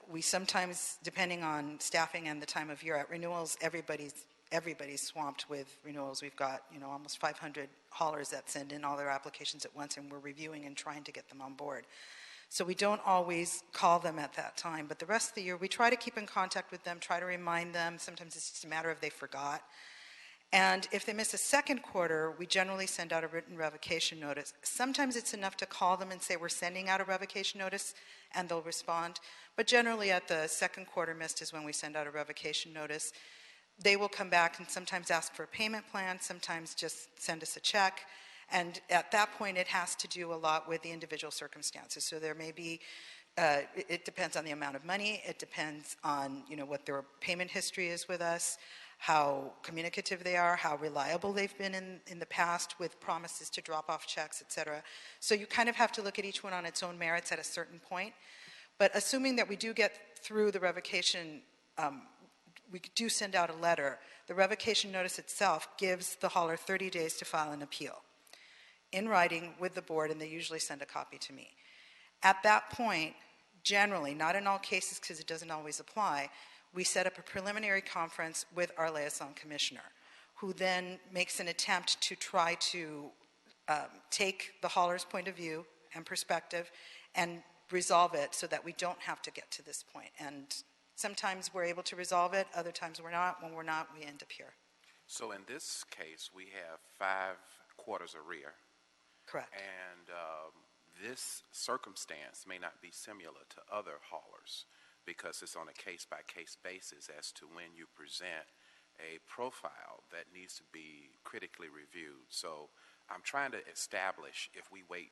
We sometimes, depending on staffing and the time of year, at renewals, everybody's swamped with renewals. We've got almost 500 haulers that send in all their applications at once, and we're reviewing and trying to get them on board. So we don't always call them at that time, but the rest of the year we try to keep in contact with them, try to remind them. Sometimes it's just a matter of they forgot. And if they miss a second quarter, we generally send out a written revocation notice. Sometimes it's enough to call them and say we're sending out a revocation notice, and they'll respond. But generally at the second quarter missed is when we send out a revocation notice. They will come back and sometimes ask for a payment plan, sometimes just send us a check. And at that point, it has to do a lot with the individual circumstances. So there may be, it depends on the amount of money. It depends on, what their payment history is with us, how communicative they are, how reliable they've been in the past with promises to drop off checks, et cetera. So you kind of have to look at each one on its own merits at a certain point. But assuming that we do get through the revocation, we do send out a letter. The revocation notice itself gives the hauler 30 days to file an appeal in writing with the board, and they usually send a copy to me. At that point, generally, not in all cases because it doesn't always apply, we set up a preliminary conference with our liaison commissioner, who then makes an attempt to try to take the hauler's point of view and perspective and resolve it so that we don't have to get to this point. And sometimes we're able to resolve it, other times we're not. When we're not, we end up here. So in this case, we have 5 quarters arrear. Correct. And this circumstance may not be similar to other haulers because it's on a case-by-case basis as to when you present a profile that needs to be critically reviewed. So I'm trying to establish if we wait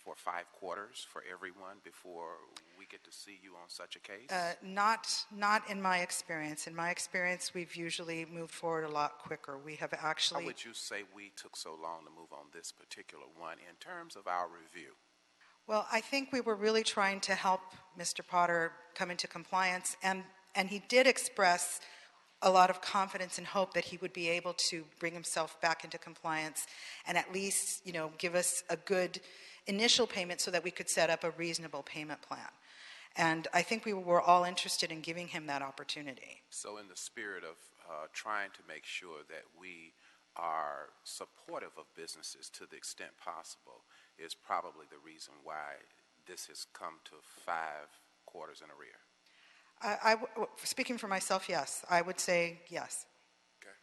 for 5 quarters for everyone before we get to see you on such a case? Not in my experience. In my experience, we've usually moved forward a lot quicker. We have actually... How would you say we took so long to move on this particular one in terms of our review? Well, I think we were really trying to help Mr. Potter come into compliance, and he did express a lot of confidence and hope that he would be able to bring himself back into compliance and at least, give us a good initial payment so that we could set up a reasonable payment plan. And I think we were all interested in giving him that opportunity. So in the spirit of trying to make sure that we are supportive of businesses to the extent possible is probably the reason why this has come to 5 quarters in arrear. Speaking for myself, yes. I would say yes. Okay.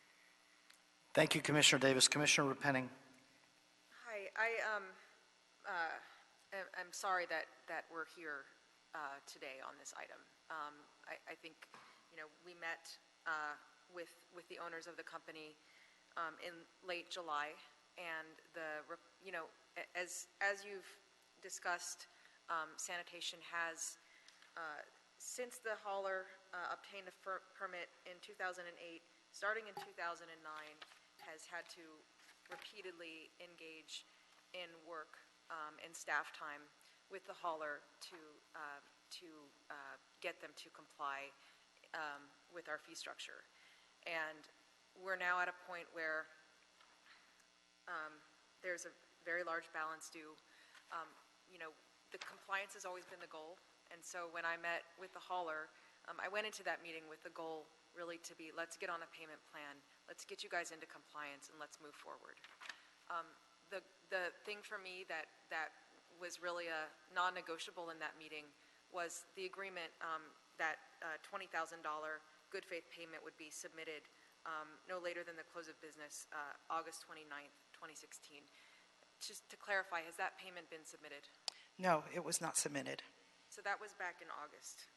Thank you, Commissioner Davis. Commissioner Repenning. Hi, I'm sorry that we're here today on this item. I think, we met with the owners of the company in late July, and as you've discussed, sanitation has since the hauler obtained a permit in 2008, starting in 2009, has had to repeatedly engage in work and staff time with the hauler to get them to comply with our fee structure. And we're now at a point where there's a very large balance due. The compliance has always been the goal, and so when I met with the hauler, I went into that meeting with the goal really to be, let's get on a payment plan, let's get you guys into compliance, and let's move forward. The thing for me that was really a non-negotiable in that meeting was the agreement that $20,000 good faith payment would be submitted no later than the close of business, August 29th, 2016. Just to clarify, has that payment been submitted? No, it was not submitted. So that was back in August.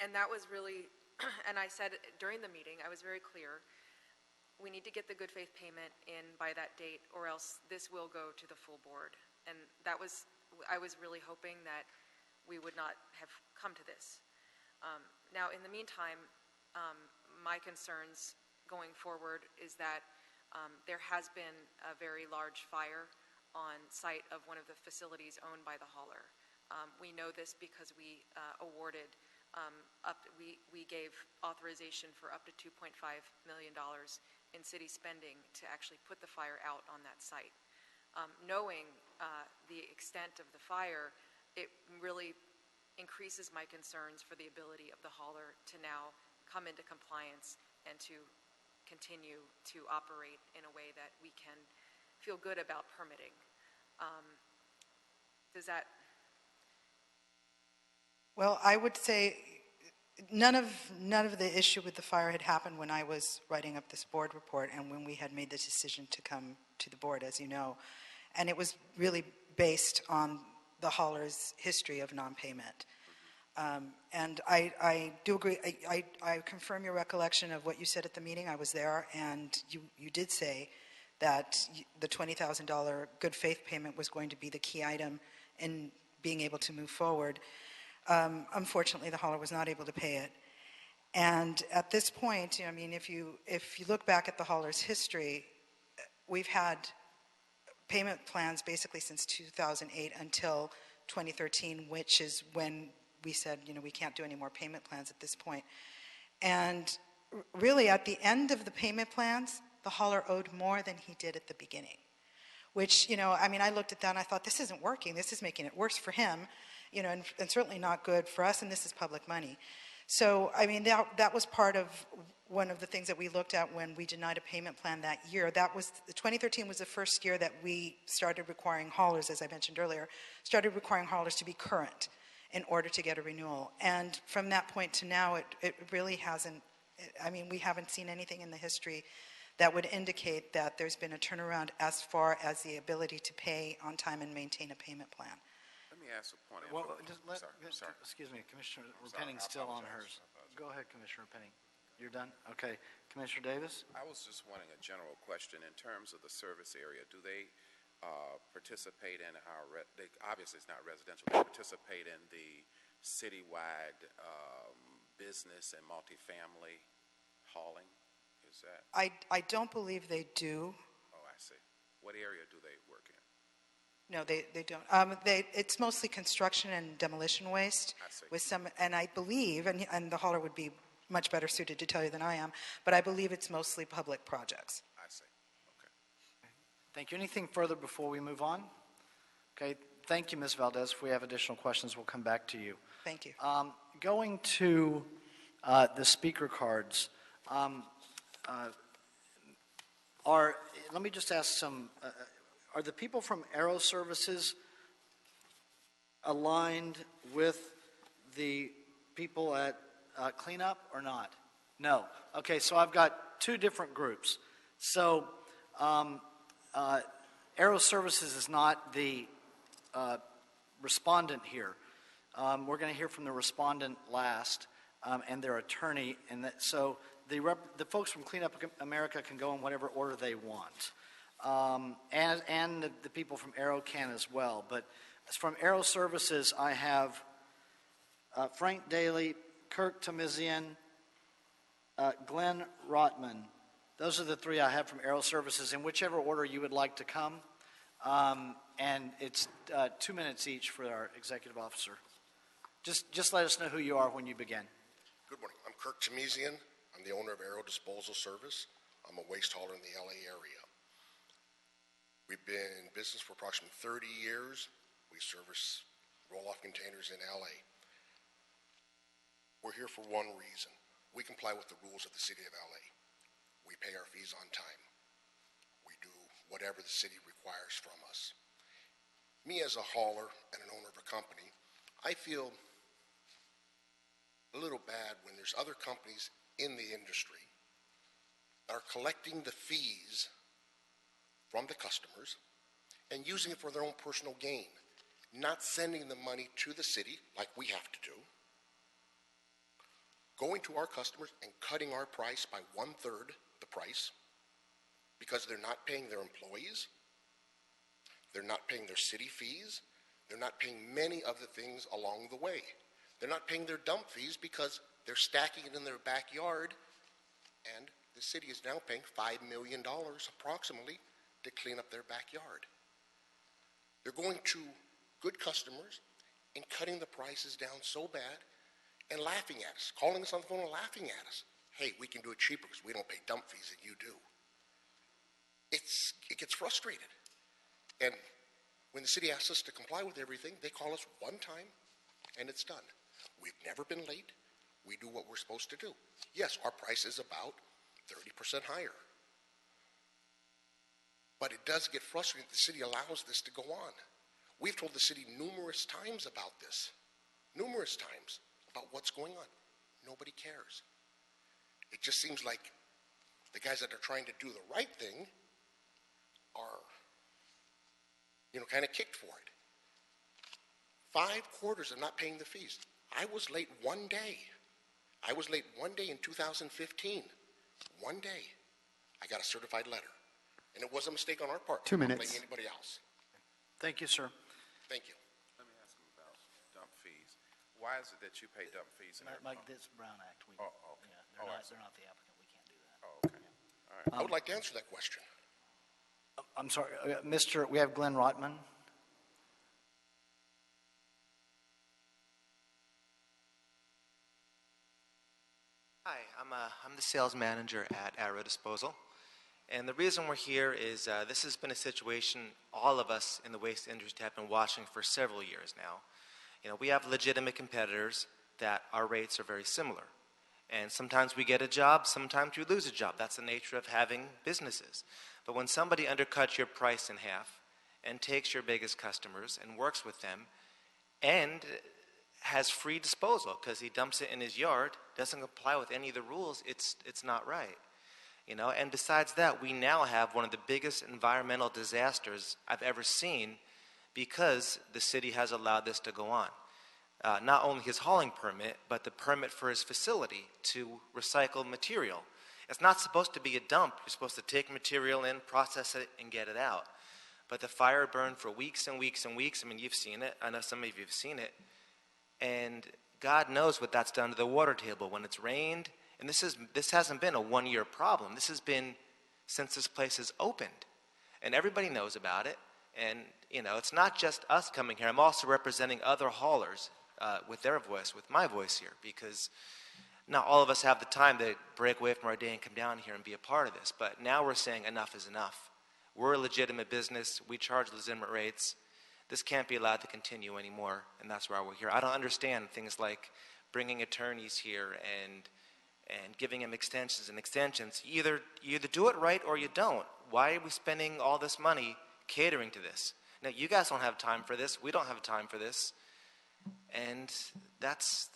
And that was really, and I said during the meeting, I was very clear, we need to get the good faith payment in by that date, or else this will go to the full board. And I was really hoping that we would not have come to this. Now, in the meantime, my concerns going forward is that there has been a very large fire on site of one of the facilities owned by the hauler. We know this because we awarded we gave authorization for up to $2.5 million in city spending to actually put the fire out on that site. Knowing the extent of the fire, it really increases my concerns for the ability of the hauler to now come into compliance and to continue to operate in a way that we can feel good about permitting. Does that... Well, I would say none of the issue with the fire had happened when I was writing up this board report and when we had made the decision to come to the board, as you know. And it was really based on the hauler's history of non-payment. And I do agree, I confirm your recollection of what you said at the meeting. I was there, and you did say that the $20,000 good faith payment was going to be the key item in being able to move forward. Unfortunately, the hauler was not able to pay it. And at this point, I mean, if you look back at the hauler's history, we've had payment plans basically since 2008 until 2013, which is when we said, we can't do any more payment plans at this point. And really, at the end of the payment plans, the hauler owed more than he did at the beginning, which, I mean, I looked at that and I thought, this isn't working. This is making it worse for him, and certainly not good for us, and this is public money. So, I mean, that was part of one of the things that we looked at when we denied a payment plan that year. 2013 was the first year that we started requiring haulers, as I mentioned earlier, started requiring haulers to be current in order to get a renewal. And from that point to now, it really hasn't, I mean, we haven't seen anything in the history that would indicate that there's been a turnaround as far as the ability to pay on time and maintain a payment plan. Let me ask a point. Excuse me, Commissioner Penning's still on hers. Go ahead, Commissioner Penning. You're done? Okay. Commissioner Davis? I was just wanting a general question in terms of the service area. Do they participate in obviously it's not residential, they participate in the citywide business and multifamily hauling? Is that? I don't believe they do. Oh, I see. What area do they work in? No, they don't. It's mostly construction and demolition waste. I see. With some, and I believe, and the hauler would be much better suited to tell you than I am, but I believe it's mostly public projects. I see. Okay. Thank you. Anything further before we move on? Okay. Thank you, Ms. Valdez. If we have additional questions, we'll come back to you. Thank you. Going to the speaker cards, let me just ask are the people from Aero Services aligned with the people at cleanup or not? No. Okay, so I've got two different groups. So Aero Services is not the respondent here. We're going to hear from the respondent last and their attorney. And so the folks from Clean Up America can go in whatever order they want. And the people from Aero can as well. But from Aero Services, I have Frank Daly, Kirk Tamizian, Glenn Rotman. Those are the three I have from Aero Services, in whichever order you would like to come. And it's 2 minutes each for our executive officer. Just let us know who you are when you begin. Good morning. I'm Kirk Tamizian. I'm the owner of Aero Disposal Service. I'm a waste hauler in the LA area. We've been in business for approximately 30 years. We service roll-off containers in LA. We're here for one reason. We comply with the rules of the city of LA. We pay our fees on time. We do whatever the city requires from us. Me as a hauler and an owner of a company, I feel a little bad when there's other companies in the industry that are collecting the fees from the customers and using it for their own personal gain, not sending the money to the city like we have to do, going to our customers and cutting our price by 1/3 the price because they're not paying their employees, they're not paying their city fees, they're not paying many of the things along the way. They're not paying their dump fees because they're stacking it in their backyard, and the city is now paying $5 million approximately to clean up their backyard. They're going to good customers and cutting the prices down so bad and laughing at us, calling us on the phone and laughing at us. Hey, we can do it cheaper because we don't pay dump fees and you do. It gets frustrated. And when the city asks us to comply with everything, they call us one time and it's done. We've never been late. We do what we're supposed to do. Yes, our price is about 30% higher. But it does get frustrating that the city allows this to go on. We've told the city numerous times about this, numerous times about what's going on. nobody cares. It just seems like the guys that are trying to do the right thing are, kind of kicked for it. 5 quarters of not paying the fees. I was late one day. I was late one day in 2015. One day. I got a certified letter. And it was a mistake on our part. 2 I'm not minutes. blaming anybody else. Thank you, sir. Thank you. Let me ask him about dump fees. Why is it that you pay dump fees? Like this Brown Act. Oh, okay. Yeah, they're not the applicant. We can't do that. Oh, okay. All right. I would like to answer that question. I'm sorry, we have Glenn Rotman. Hi, I'm the sales manager at Arrow Disposal. And the reason we're here is this has been a situation all of us in the waste industry have been watching for several years now. We have legitimate competitors that our rates are very similar. And sometimes we get a job, sometimes we lose a job. That's the nature of having businesses. But when somebody undercuts your price in half and takes your biggest customers and works with them and has free disposal because he dumps it in his yard, doesn't comply with any of the rules, it's not right. And besides that, we now have one of the biggest environmental disasters I've ever seen because the city has allowed this to go on. Not only his hauling permit, but the permit for his facility to recycle material. It's not supposed to be a dump. You're supposed to take material in, process it, and get it out. But the fire burned for weeks and weeks and weeks. I mean, you've seen it. I know some of you have seen it. And God knows what that's done to the water table when it's rained. And this hasn't been a one-year problem. This has been since this place is opened. And everybody knows about it. And, it's not just us coming here. I'm also representing other haulers with their voice, with my voice here, because not all of us have the time to break away from our day and come down here and be a part of this. But now we're saying enough is enough. We're a legitimate business. We charge legitimate rates. This can't be allowed to continue anymore, and that's why we're here. I don't understand things like bringing attorneys here and giving them extensions and extensions. You either do it right or you don't. Why are we spending all this money catering to this? Now, you guys don't have time for this. We don't have time for this. And that's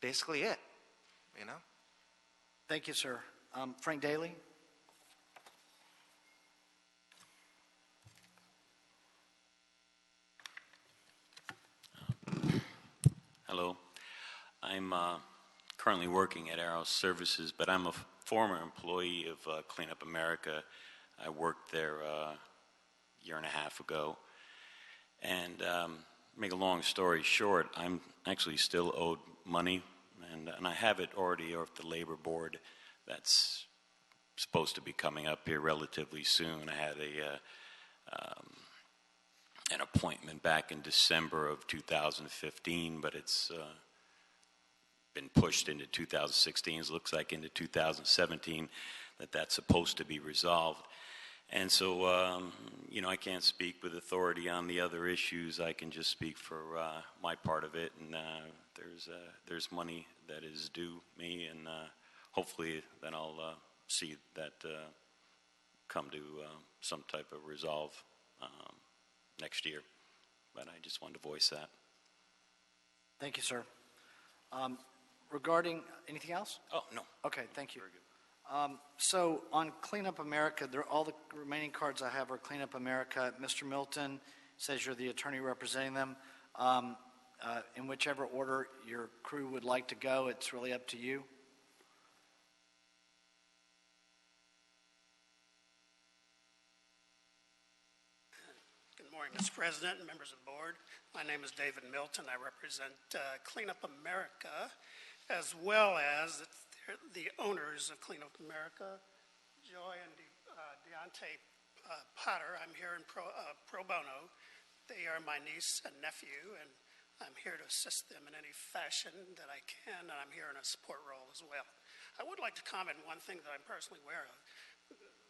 basically it, Thank you, sir. Frank Daly? Hello. I'm currently working at Arrow Services, but I'm a former employee of Clean Up America. I worked there a year and a half ago. And make a long story short, I'm actually still owed money, and I have it already off the labor board that's supposed to be coming up here relatively soon. I had an appointment back in December of 2015, but it's been pushed into 2016. It looks like into 2017 that's supposed to be resolved. And so, I can't speak with authority on the other issues. I can just speak for my part of it. And there's money that is due me, and hopefully then I'll see that come to some type of resolve next year. But I just wanted to voice that. Thank you, sir. Regarding anything else? Oh, no. Okay, thank you. Very good. So on Clean Up America, all the remaining cards I have are Clean Up America. Mr. Milton says you're the attorney representing them. In whichever order your crew would like to go, it's really up to you. Good morning, Mr. President and members of the board. My name is David Milton. I represent Clean Up America, as well as the owners of Clean Up America, Joy and Deontay Potter. I'm here in pro bono. They are my niece and nephew, and I'm here to assist them in any fashion that I can, and I'm here in a support role as well. I would like to comment one thing that I'm personally aware of.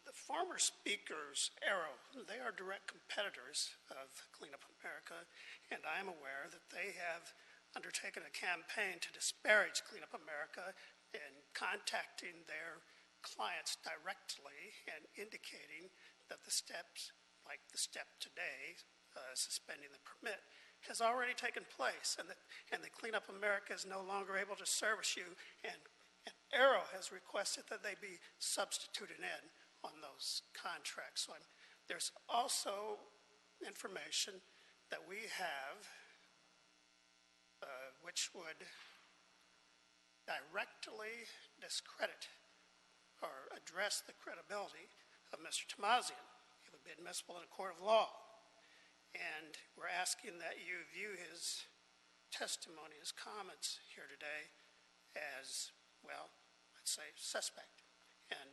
The former speakers, Arrow, they are direct competitors of Clean Up America, and I'm aware that they have undertaken a campaign to disparage Clean Up America and contacting their clients directly and indicating that the steps, like the step today, suspending the permit, has already taken place, and that Cleanup America is no longer able to service you, and Arrow has requested that they be substituted in on those contracts. So there's also information that we have which would directly discredit or address the credibility of Mr. Tamazian. It would be admissible in a court of law. And we're asking that you view his testimony, his comments here today as, well, let's say suspect. And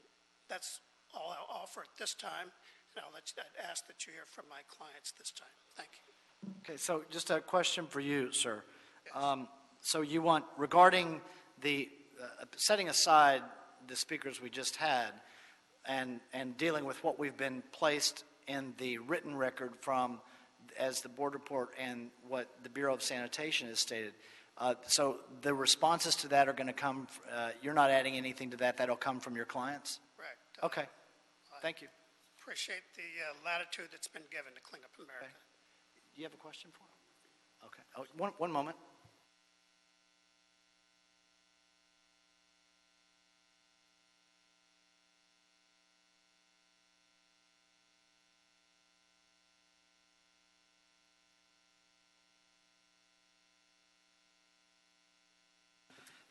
that's all I'll offer at this time. And I'd ask that you hear from my clients this time. Thank you. Okay, so just a question for you, sir. So you want, regarding the, setting aside the speakers we just had and dealing with what we've been placed in the written record from, as the board report and what the Bureau of Sanitation has stated, so the responses to that are going to come, you're not adding anything to that, that'll come from your clients? Correct. Okay, thank you. Appreciate the latitude that's been given to Clean Up America. Okay. Do you have a question for him? Okay, one moment.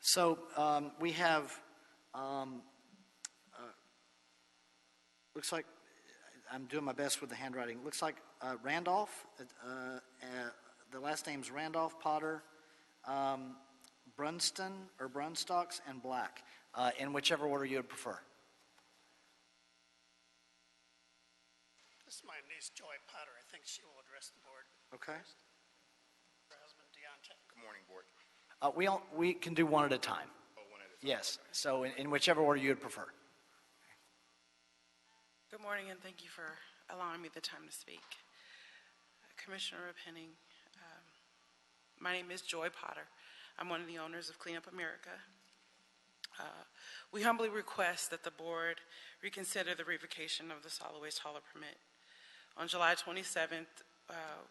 So we have, looks like, I'm doing my best with the handwriting. Looks like Randolph, the last name's Randolph, Potter, Brunston, or Brunstocks, and Black, in whichever order you would prefer. This is my niece, Joy Potter. I think she will address the board. Okay. Her husband, Deontay. Good morning, board. We can do one at a time. Oh, one at a time. Yes, so in whichever order you would prefer. Good morning, and thank you for allowing me the time to speak. Commissioner Repenning, my name is Joy Potter. I'm one of the owners of Clean Up America. We humbly request that the board reconsider the revocation of the solid waste hauler permit. On July 27th,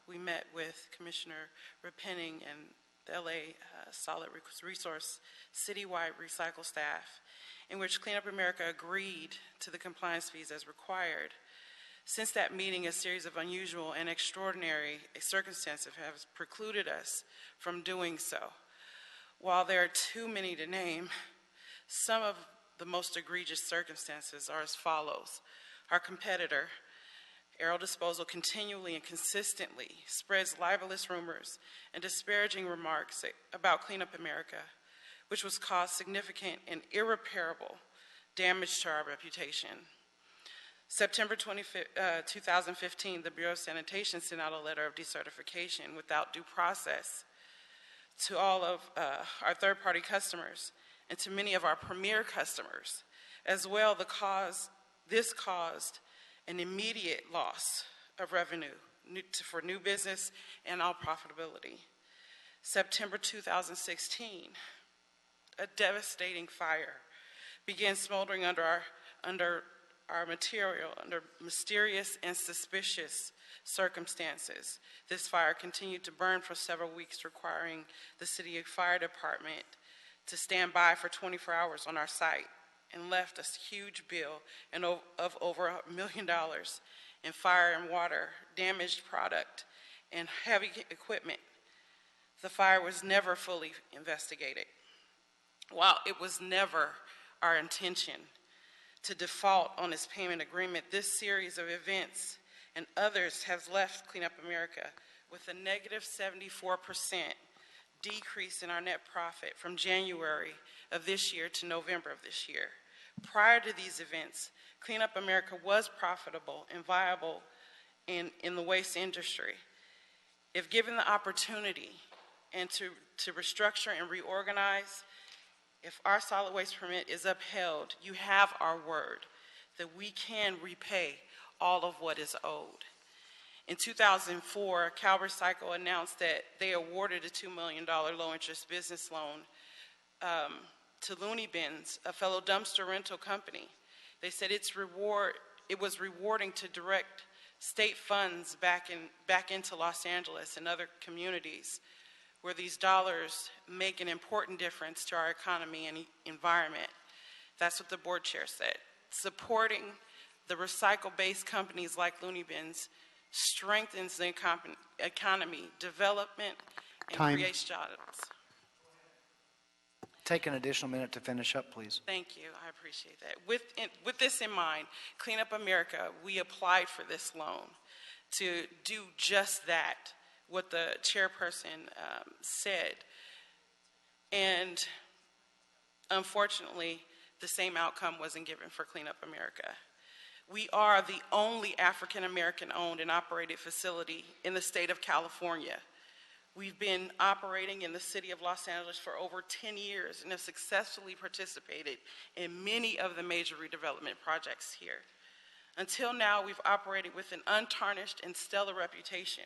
we met with Commissioner Repenning and the LA Solid Resource Citywide Recycle staff, in which Clean Up America agreed to the compliance fees as required. Since that meeting, a series of unusual and extraordinary circumstances have precluded us from doing so. While there are too many to name, some of the most egregious circumstances are as follows. Our competitor, Arrow Disposal, continually and consistently spreads libelous rumors and disparaging remarks about Clean Up America, which was caused significant and irreparable damage to our reputation. September 2015, the Bureau of Sanitation sent out a letter of decertification without due process to all of our third-party customers and to many of our premier customers. As well, this caused an immediate loss of revenue for new business and all profitability. September 2016, a devastating fire began smoldering under our material under mysterious and suspicious circumstances. This fire continued to burn for several weeks, requiring the city fire department to stand by for 24 hours on our site, and left a huge bill of over $1 million in fire and water, damaged product, and heavy equipment. The fire was never fully investigated. While it was never our intention to default on its payment agreement, this series of events and others has left Clean Up America with a negative 74% decrease in our net profit from January of this year to November of this year. Prior to these events, Clean Up America was profitable and viable in the waste industry. If given the opportunity and to restructure and reorganize, if our solid waste permit is upheld, you have our word that we can repay all of what is owed. In 2004, CalRecycle announced that they awarded a $2 million low-interest business loan to Looney Bins, a fellow dumpster rental company. They said it was rewarding to direct state funds back into Los Angeles and other communities where these dollars make an important difference to our economy and environment. That's what the board chair said. Supporting the recycle-based companies like Looney Bins strengthens the economy, development, and Time. creates jobs. Take an additional minute to finish up, please. Thank you, I appreciate that. With this in mind, Clean Up America, we applied for this loan to do just that, what the chairperson said. And unfortunately, the same outcome wasn't given for Clean Up America. We are the only African-American owned and operated facility in the state of California. We've been operating in the city of Los Angeles for over 10 years and have successfully participated in many of the major redevelopment projects here. Until now, we've operated with an untarnished and stellar reputation.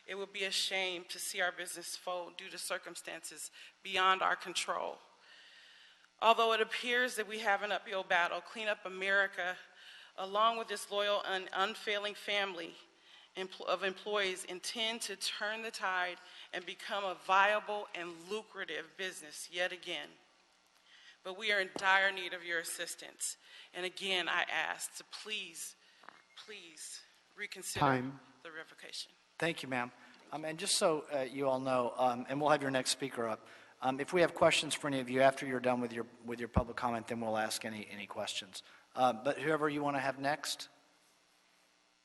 It would be a shame to see our business fold due to circumstances beyond our control. Although it appears that we have an uphill battle, Clean Up America, along with its loyal and unfailing family of employees, intend to turn the tide and become a viable and lucrative business yet again. But we are in dire need of your assistance. And again, I ask to please reconsider the revocation. Thank you, ma'am. And just so you all know, and we'll have your next speaker up, if we have questions for any of you after you're done with your public comment, then we'll ask any questions. But whoever you want to have next.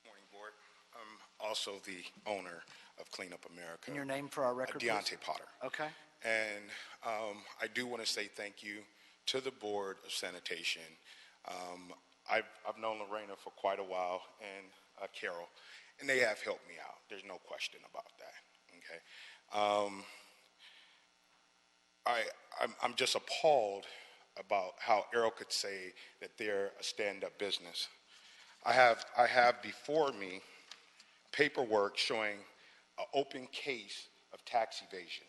Morning, Board. I'm also the owner of Clean Up America. And your name for our record, please? Deontay Potter. Okay. And I do want to say thank you to the Board of Sanitation. I've known Lorena for quite a while, and Carol, and they have helped me out. There's no question about that. Okay. I'm just appalled about how Errol could say that they're a stand-up business. I have before me paperwork showing an open case of tax evasion,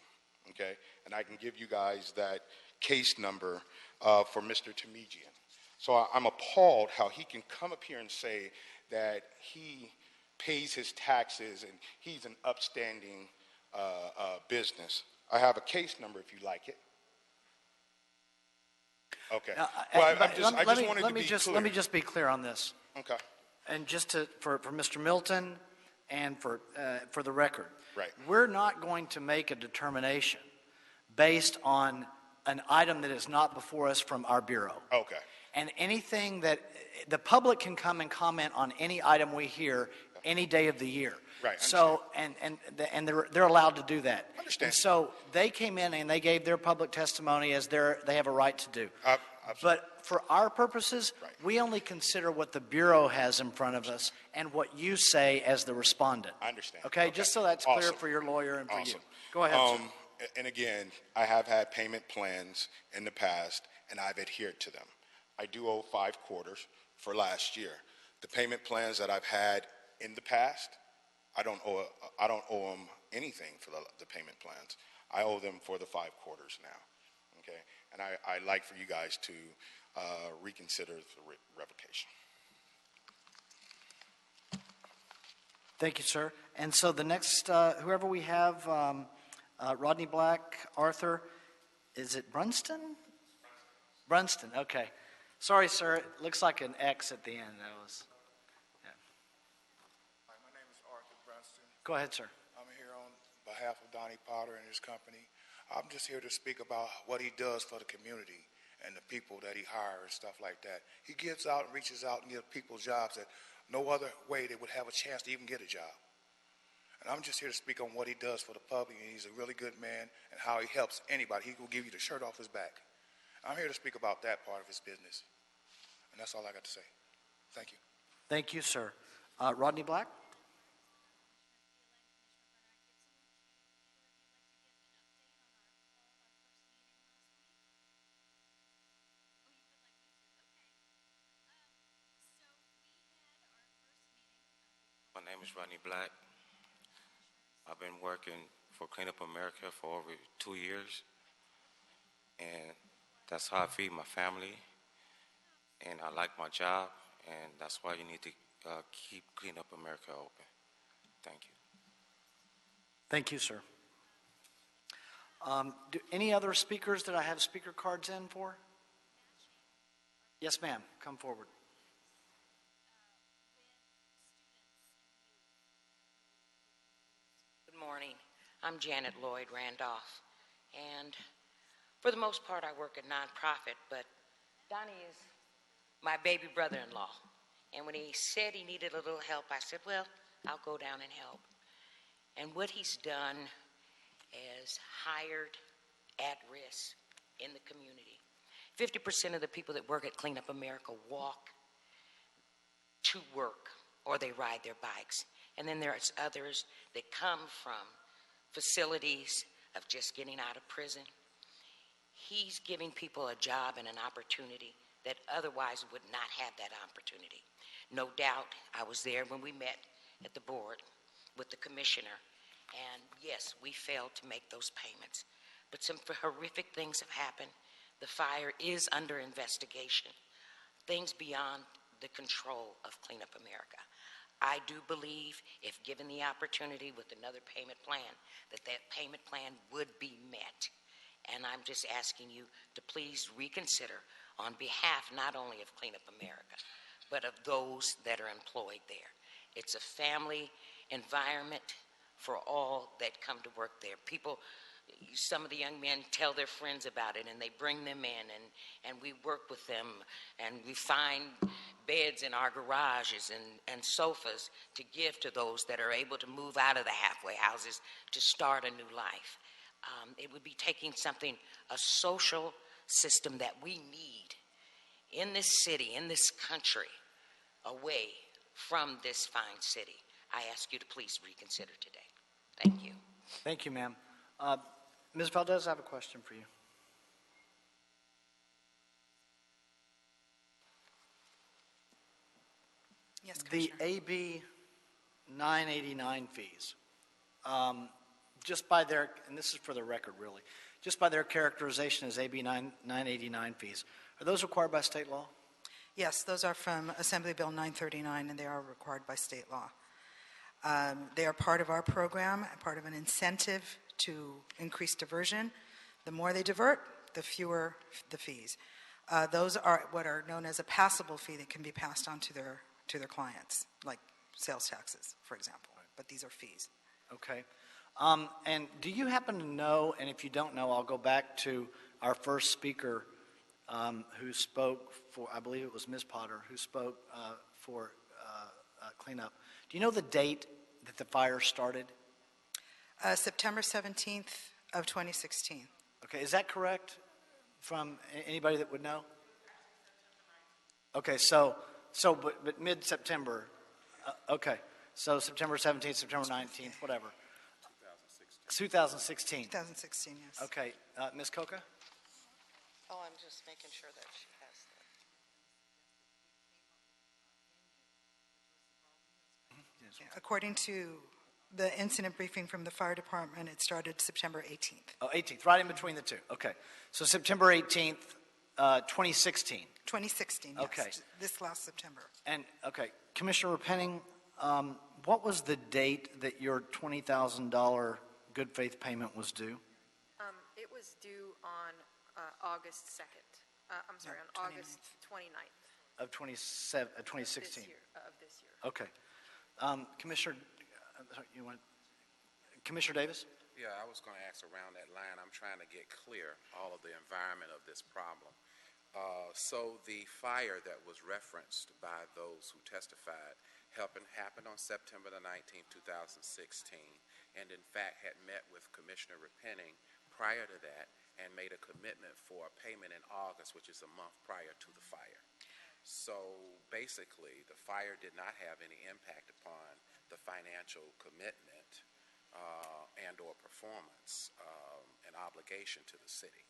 okay? And I can give you guys that case number for Mr. Tamijian. So I'm appalled how he can come up here and say that he pays his taxes and he's an upstanding business. I have a case number if you like it. Okay. Let me just be clear on this. Okay. And just for Mr. Milton and for the record, right. We're not going to make a determination based on an item that is not before us from our bureau. Okay. And anything that the public can come and comment on any item we hear any day of the year. Right. So and they're allowed to do that. Understand. And so they came in and they gave their public testimony as they have a right to do. But for our purposes, we only consider what the Bureau has in front of us and what you say as the respondent. I understand. Okay, just so that's clear for your lawyer and for you. Go ahead, sir. And again, I have had payment plans in the past, and I've adhered to them. I do owe 5 quarters for last year. The payment plans that I've had in the past, I don't owe them anything for the payment plans. I owe them for the 5 quarters now. Okay, and I'd like for you guys to reconsider the revocation. Thank you, sir. And so the next, whoever we have, Rodney Black, Arthur, is it Brunston? Brunston, okay. Sorry, sir, it looks like an X at the end. That was, yeah. Hi, my name is Arthur Brunston. Go ahead, sir. I'm here on behalf of Donnie Potter and his company. I'm just here to speak about what he does for the community and the people that he hires and stuff like that. He gives out and reaches out and gives people jobs that no other way they would have a chance to even get a job. And I'm just here to speak on what he does for the public, and he's a really good man, and how he helps anybody. He will give you the shirt off his back. I'm here to speak about that part of his business. And that's all I got to say. Thank you. Thank you, sir. Rodney Black? My name is Rodney Black. I've been working for Clean Up America for over 2 years, and that's how I feed my family, and I like my job, and that's why you need to keep Clean Up America open. Thank you. Thank you, sir. Do any other speakers that I have speaker cards in for? Yes, ma'am. Come forward. Good morning. I'm Janet Lloyd Randolph, and for the most part, I work at nonprofit, but Donnie is my baby brother-in-law, and when he said he needed a little help, I said, well, I'll go down and help. And what he's done is hired at-risk in the community. 50% of the people that work at Clean Up America walk to work or they ride their bikes. And then there's others that come from facilities of just getting out of prison. He's giving people a job and an opportunity that otherwise would not have that opportunity. No doubt, I was there when we met at the board with the commissioner, and yes, we failed to make those payments. But some horrific things have happened. The fire is under investigation, things beyond the control of Clean Up America. I do believe if given the opportunity with another payment plan, that payment plan would be met. And I'm just asking you to please reconsider on behalf not only of Clean Up America, but of those that are employed there. It's a family environment for all that come to work there. People, some of the young men tell their friends about it, and they bring them in, and we work with them, and we find beds in our garages and sofas to give to those that are able to move out of the halfway houses to start a new life. It would be taking something, a social system that we need in this city, in this country, away from this fine city. I ask you to please reconsider today. Thank you. Thank you, ma'am. Ms. Valdez, I have a question for you. Yes, The Commissioner. AB 989 fees, just by their, and this is for the record really, just by their characterization as AB 989 fees, are those required by state law? Yes, those are from Assembly Bill 939, and they are required by state law. They are part of our program, part of an incentive to increase diversion. The more they divert, the fewer the fees. Those are what are known as a passable fee that can be passed on to their clients, like sales taxes, for example. But these are fees. Okay. And do you happen to know, and if you don't know, I'll go back to our first speaker who spoke for, I believe it was Ms. Potter, who spoke for cleanup. Do you know the date that the fire started? September 17th of 2016. Okay, is that correct from anybody that would know? Okay, but mid-September, okay. So September 17th, September 19th, whatever. 2016. 2016, yes. Okay, Ms. Coca? Oh, I'm just making sure that she has that. Yeah, according to the incident briefing from the fire department, it started September 18th. Oh, 18th, right in between the two. Okay. So September 18th, 2016. 2016, yes. Okay. This last September. And, okay, Commissioner Repenning, what was the date that your $20,000 good faith payment was due? It was due on August 2nd. I'm sorry, on 29th. August 29th. Of 2016? Of this year. Okay. Commissioner, you want, Commissioner Davis? Yeah, I was going to ask around that line. I'm trying to get clear all of the environment of this problem. So the fire that was referenced by those who testified happened on September the 19th, 2016, and in fact had met with Commissioner Repenning prior to that and made a commitment for a payment in August, which is a month prior to the fire. So basically, the fire did not have any impact upon the financial commitment and or performance and obligation to the city.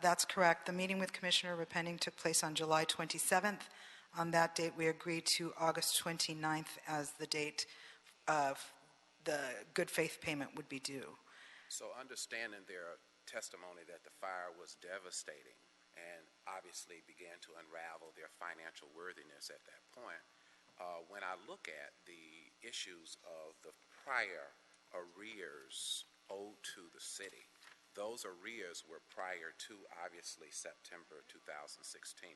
That's correct. The meeting with Commissioner Repenning took place on July 27th. On that date, we agreed to August 29th as the date of the good faith payment would be due. So understanding their testimony that the fire was devastating and obviously began to unravel their financial worthiness at that point, when I look at the issues of the prior arrears owed to the city, those arrears were prior to, obviously, September 2016.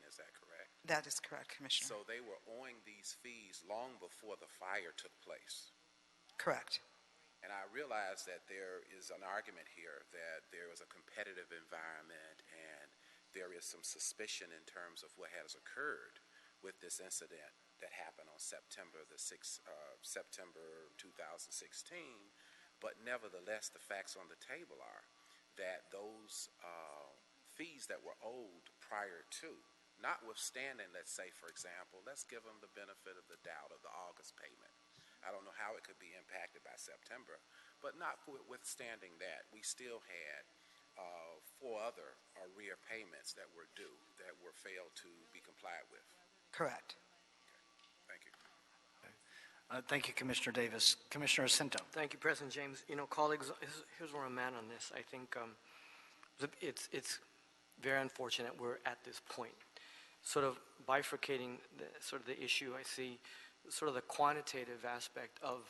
Is that correct? That is correct, Commissioner. So they were owing these fees long before the fire took place. Correct. And I realize that there is an argument here that there was a competitive environment and there is some suspicion in terms of what has occurred with this incident that happened on September 2016. But nevertheless, the facts on the table are that those fees that were owed prior to, notwithstanding, let's say, for example, let's give them the benefit of the doubt of the August payment. I don't know how it could be impacted by September, but notwithstanding that, we still had 4 other arrear payments that were due that were failed to be complied with. Correct. Thank you. Thank you, Commissioner Davis. Commissioner Jacinto. Thank you, President James. Colleagues, here's where I'm at on this. I think it's very unfortunate we're at this point. Sort of bifurcating the issue, I see sort of the quantitative aspect of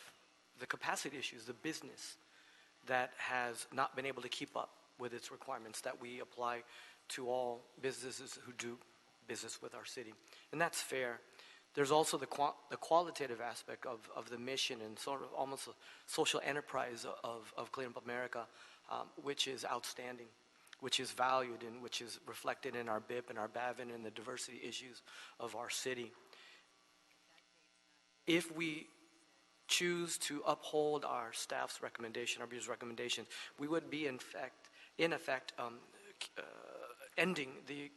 the capacity issues, the business that has not been able to keep up with its requirements that we apply to all businesses who do business with our city. And that's fair. There's also the qualitative aspect of the mission and sort of almost a social enterprise of Clean Up America, which is outstanding, which is valued and which is reflected in our BIP and our BAVIN and the diversity issues of our city. If we choose to uphold our staff's recommendation, our bureau's recommendations, we would be in effect ending the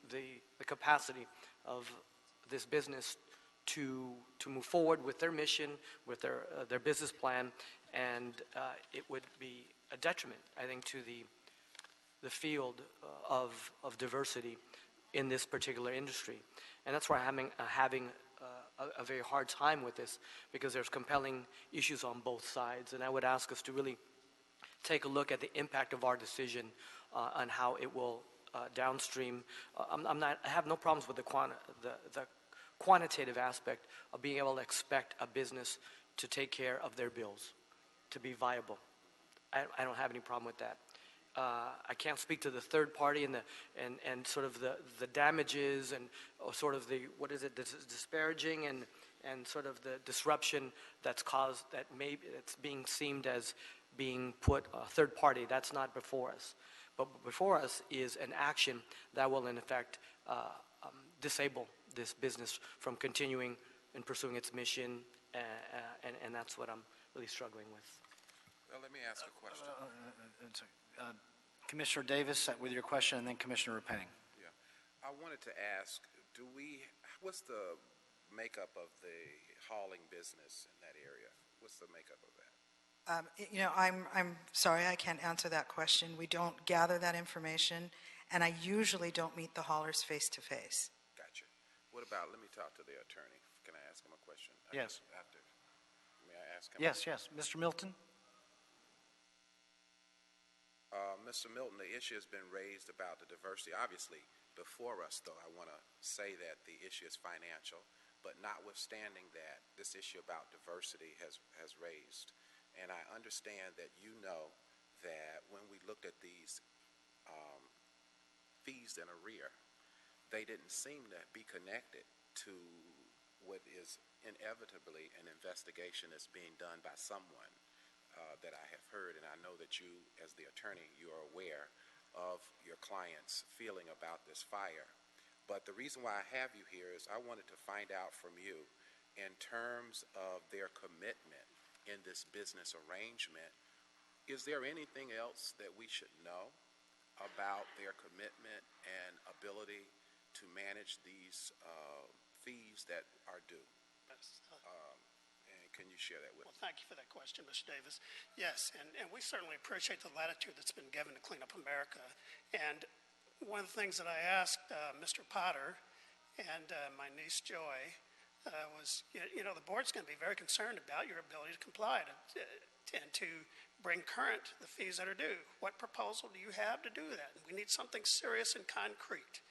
capacity of this business to move forward with their mission, with their business plan, and it would be a detriment, I think, to the field of diversity in this particular industry. And that's why I'm having a very hard time with this, because there's compelling issues on both sides. And I would ask us to really take a look at the impact of our decision on how it will downstream. I have no problems with the quantitative aspect of being able to expect a business to take care of their bills, to be viable. I don't have any problem with that. I can't speak to the third party and sort of the damages and sort of the, what is it, disparaging and sort of the disruption that's caused, it's being seemed as being put third party. That's not before us. But before us is an action that will in effect disable this business from continuing and pursuing its mission, and that's what I'm really struggling with. Well, let me ask a question. Commissioner Davis, with your question, and then Commissioner Repenning. Yeah, I wanted to ask, what's the makeup of the hauling business in that area? What's the makeup of that? I'm sorry, I can't answer that question. We don't gather that information, and I usually don't meet the haulers face to face. Gotcha. What about, let me talk to the attorney. Can I ask him a question? Yes. May I ask him? Yes. Mr. Milton? Mr. Milton, the issue has been raised about the diversity. Obviously, before us, though, I want to say that the issue is financial, but notwithstanding that, this issue about diversity has raised. And I understand that you know that when we looked at these fees in arrear, they didn't seem to be connected to what is inevitably an investigation that's being done by someone that I have heard. And I know that you, as the attorney, you are aware of your client's feeling about this fire. But the reason why I have you here is I wanted to find out from you, in terms of their commitment in this business arrangement, is there anything else that we should know about their commitment and ability to manage these fees that are due? And can you share that with us? Well, thank you for that question, Mr. Davis. Yes, and we certainly appreciate the latitude that's been given to Clean Up America. And one of the things that I asked Mr. Potter and my niece Joy was, the board's going to be very concerned about your ability to comply and to bring current the fees that are due. What proposal do you have to do that? We need something serious and concrete.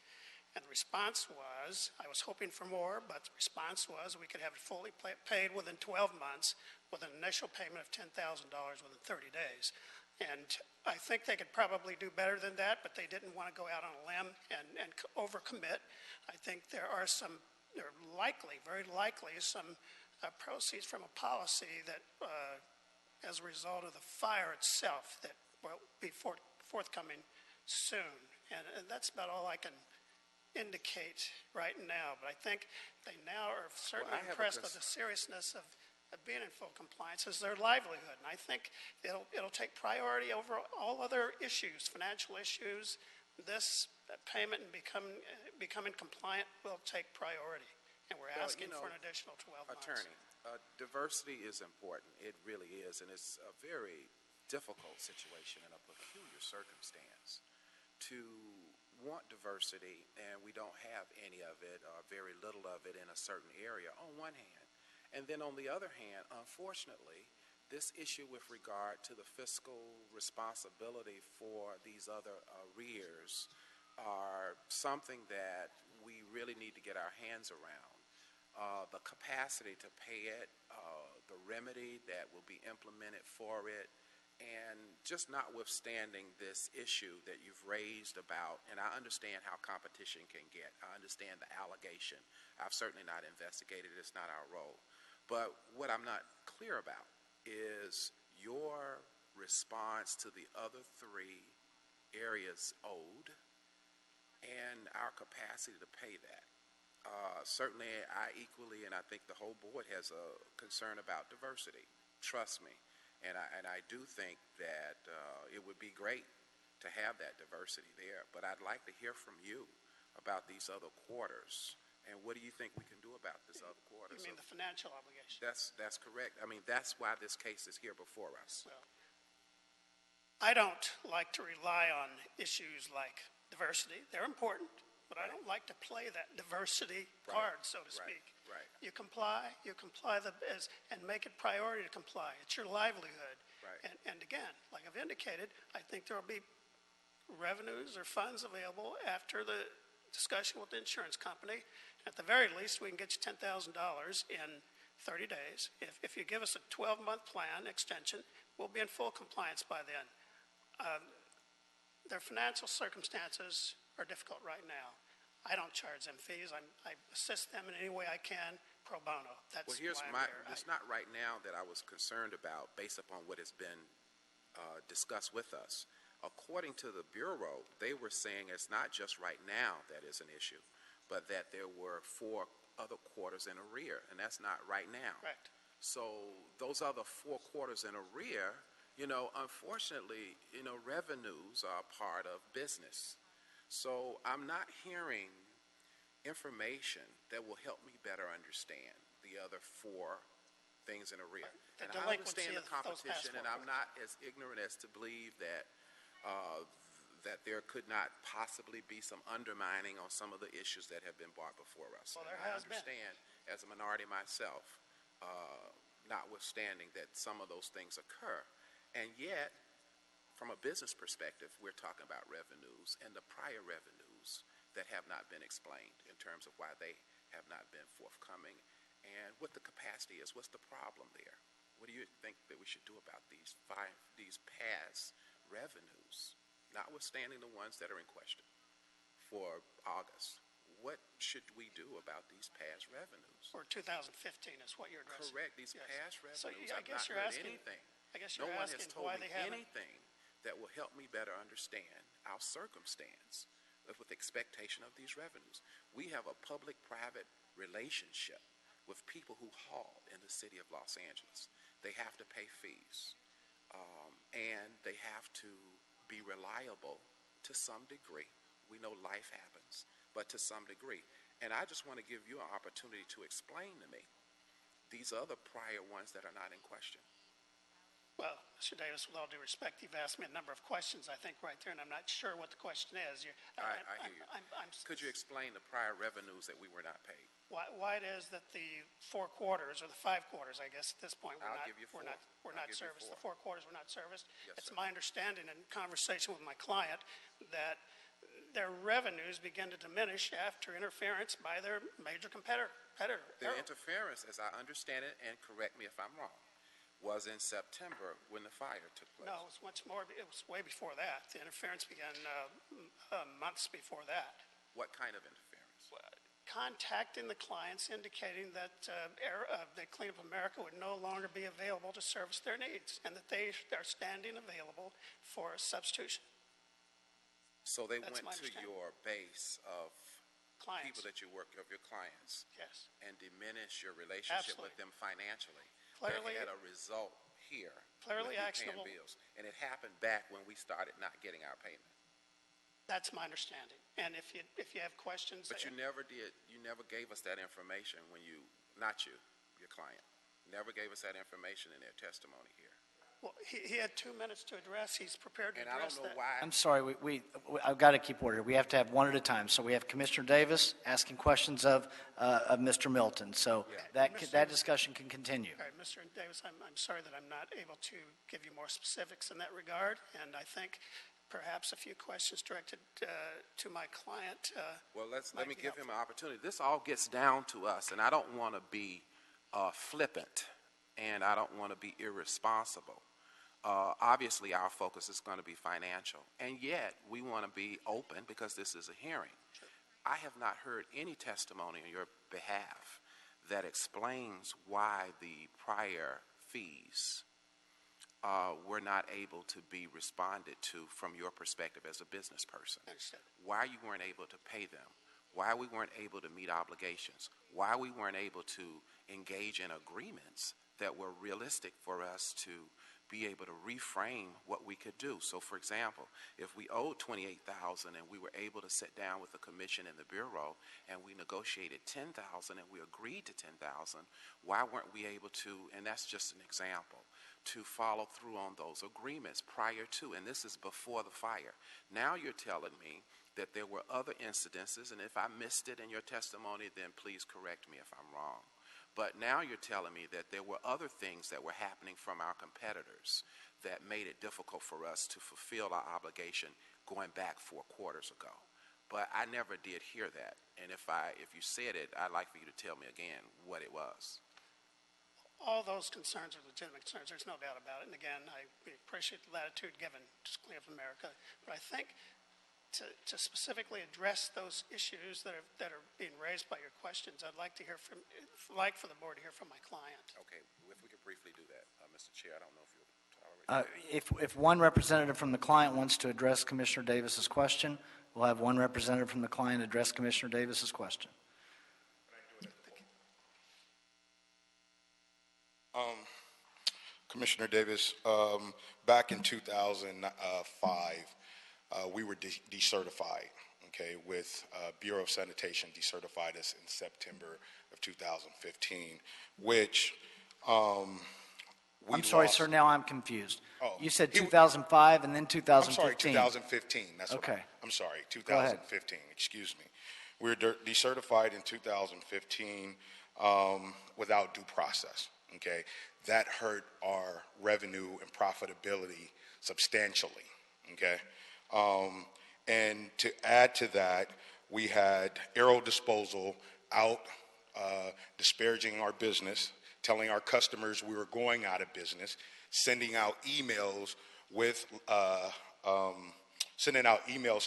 And the response was, I was hoping for more, but the response was we could have it fully paid within 12 months with an initial payment of $10,000 within 30 days. And I think they could probably do better than that, but they didn't want to go out on a limb and overcommit. I think there are likely, very likely, some proceeds from a policy that, as a result of the fire itself, that will be forthcoming soon. And that's about all I can indicate right now. But I think they now are certainly impressed with the seriousness of being in full compliance as their livelihood. And I think it'll take priority over all other issues, financial issues. This payment and becoming compliant will take priority. And we're asking for an additional 12 months. Attorney, diversity is important. It really is. And it's a very difficult situation and a peculiar circumstance to want diversity and we don't have any of it or very little of it in a certain area on one hand. And then on the other hand, unfortunately, this issue with regard to the fiscal responsibility for these other arrears are something that we really need to get our hands around. The capacity to pay it, the remedy that will be implemented for it, and just notwithstanding this issue that you've raised about, and I understand how competition can get. I understand the allegation. I've certainly not investigated it. It's not our role. But what I'm not clear about is your response to the other three areas owed and our capacity to pay that. Certainly, I equally, and I think the whole board has a concern about diversity. Trust me. And I do think that it would be great to have that diversity there. But I'd like to hear from you about these other quarters. And what do you think we can do about this other quarter? You mean the financial obligation? That's correct. I mean, that's why this case is here before us. Well, I don't like to rely on issues like diversity. They're important, but I don't like to play that diversity card, so to speak. Right. You comply and make it priority to comply. It's your livelihood. Right. And again, like I've indicated, I think there will be revenues or funds available after the discussion with the insurance company. At the very least, we can get you $10,000 in 30 days. If you give us a 12-month plan extension, we'll be in full compliance by then. Their financial circumstances are difficult right now. I don't charge them fees. I assist them in any way I can pro bono. That's well, here's why I'm here. It's not right now that I was concerned about based upon what has been discussed with us. According to the Bureau, they were saying it's not just right now that is an issue, but that there were 4 other quarters in arrear, and that's not right now. Correct. So those other 4 quarters in arrear, unfortunately, revenues are part of business. So I'm not hearing information that will help me better understand the other 4 things in arrear. And I understand the competition, and I'm not as ignorant as to believe that that there could not possibly be some undermining on some of the issues that have been brought before us. Well, there I has been. understand, as a minority myself, notwithstanding that some of those things occur. And yet, from a business perspective, we're talking about revenues and the prior revenues that have not been explained in terms of why they have not been forthcoming and what the capacity is. What's the problem there? What do you think that we should do about these past revenues, notwithstanding the ones that are in question for August? What should we do about these past revenues? For 2015 is what you're addressing. Correct. These past revenues, So I I've guess not you're heard asking, anything. I guess No you're one has asking told why me they haven't. anything that will help me better understand our circumstance with expectation of these revenues. We have a public-private relationship with people who haul in the city of Los Angeles. They have to pay fees, and they have to be reliable to some degree. We know life happens, but to some degree. And I just want to give you an opportunity to explain to me these other prior ones that are not in question. Well, Mr. Davis, with all due respect, you've asked me a number of questions, I think, right there, and I'm not sure what the question is. I hear you. Could you explain the prior revenues that we were not paid? Why it is that the 4 quarters, or the 5 quarters, I guess, at this point, I'll give you 4. we're not serviced. The 4 quarters were not serviced. Yes, It's sir. my understanding in conversation with my client that their revenues begin to diminish after interference by their major competitor. The interference, as I understand it, and correct me if I'm wrong, was in September when the fire took place. No, it was much more. It was way before that. The interference began months before that. What kind of interference? Contacting the clients, indicating that that Clean Up America would no longer be available to service their needs, and that they are standing available for a substitution. So they That's went to your base of clients. people that you work, of your clients, Yes. and diminish your relationship Absolutely. with them financially. Clearly, that had a result here. Clearly with you actionable. paying bills. And it happened back when we started not getting our payment. That's my understanding. And if you have questions, But you never gave us that information when you, not you, your client, never gave us that information in their testimony here. well, he had 2 minutes to address. He's prepared to And I address don't know that. why. I'm sorry, I've got to keep order. We have to have one at a time. So we have Commissioner Davis asking questions of Mr. Milton. So that discussion can continue. All right, Mr. Davis, I'm sorry that I'm not able to give you more specifics in that regard, and I think perhaps a few questions directed to my client. Well, let me give him an opportunity. This all gets down to us, and I don't want to be flippant, and I don't want to be irresponsible. Obviously, our focus is going to be financial, and yet we want to be open because this is a hearing. Sure. I have not heard any testimony on your behalf that explains why the prior fees were not able to be responded to from your perspective as a business person. Why you weren't able to pay them, why we weren't able to meet obligations, why we weren't able to engage in agreements that were realistic for us to be able to reframe what we could do. So, for example, if we owed $28,000 and we were able to sit down with the commission and the bureau and we negotiated $10,000 and we agreed to $10,000, why weren't we able to, and that's just an example, to follow through on those agreements prior to, and this is before the fire. Now you're telling me that there were other incidences, and if I missed it in your testimony, then please correct me if I'm wrong. But now you're telling me that there were other things that were happening from our competitors that made it difficult for us to fulfill our obligation going back 4 quarters ago. But I never did hear that. And if you said it, I'd like for you to tell me again what it was. All those concerns are legitimate concerns. There's no doubt about it. And again, I appreciate the latitude given to Clean Up America. But I think to specifically address those issues that are being raised by your questions, I'd like for the board to hear from my client. Okay, if we could briefly do that, Mr. Chair. I don't know if you'll tolerate that. If one representative from the client wants to address Commissioner Davis's question, we'll have one representative from the client address Commissioner Davis's question. Commissioner Davis, back in 2005, we were decertified, okay, with Bureau of Sanitation decertified us in September of 2015, which I'm sorry, sir, now I'm confused. Oh, you said 2005 and then 2015. I'm sorry, 2015. That's okay. What I'm sorry, 2015. Excuse me. We were decertified in 2015 without due process, okay? That hurt our revenue and profitability substantially, okay? And to add to that, we had Aero Disposal out disparaging our business, telling our customers we were going out of business, sending out emails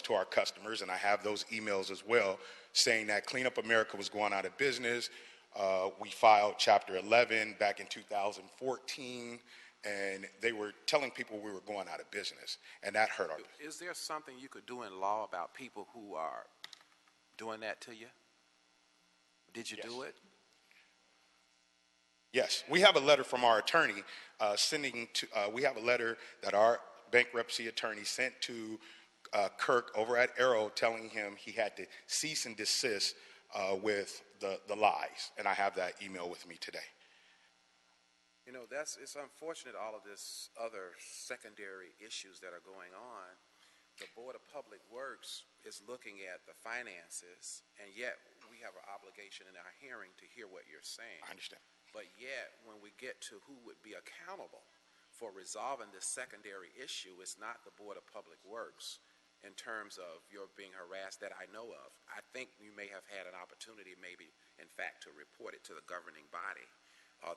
to our customers, and I have those emails as well, saying that Clean Up America was going out of business. We filed Chapter 11 back in 2014, and they were telling people we were going out of business, and that hurt our business. Is there something you could do in law about people who are doing that to you? Did you do it? Yes, we have a letter from our attorney we have a letter that our bankruptcy attorney sent to Kirk over at Arrow telling him he had to cease and desist with the lies, and I have that email with me today. You know, it's unfortunate all of this other secondary issues that are going on. The Board of Public Works is looking at the finances, and yet we have an obligation in our hearing to hear what you're saying. I understand. But yet, when we get to who would be accountable for resolving this secondary issue, it's not the Board of Public Works. in terms of your being harassed that I know of. I think you may have had an opportunity maybe, in fact, to report it to the governing body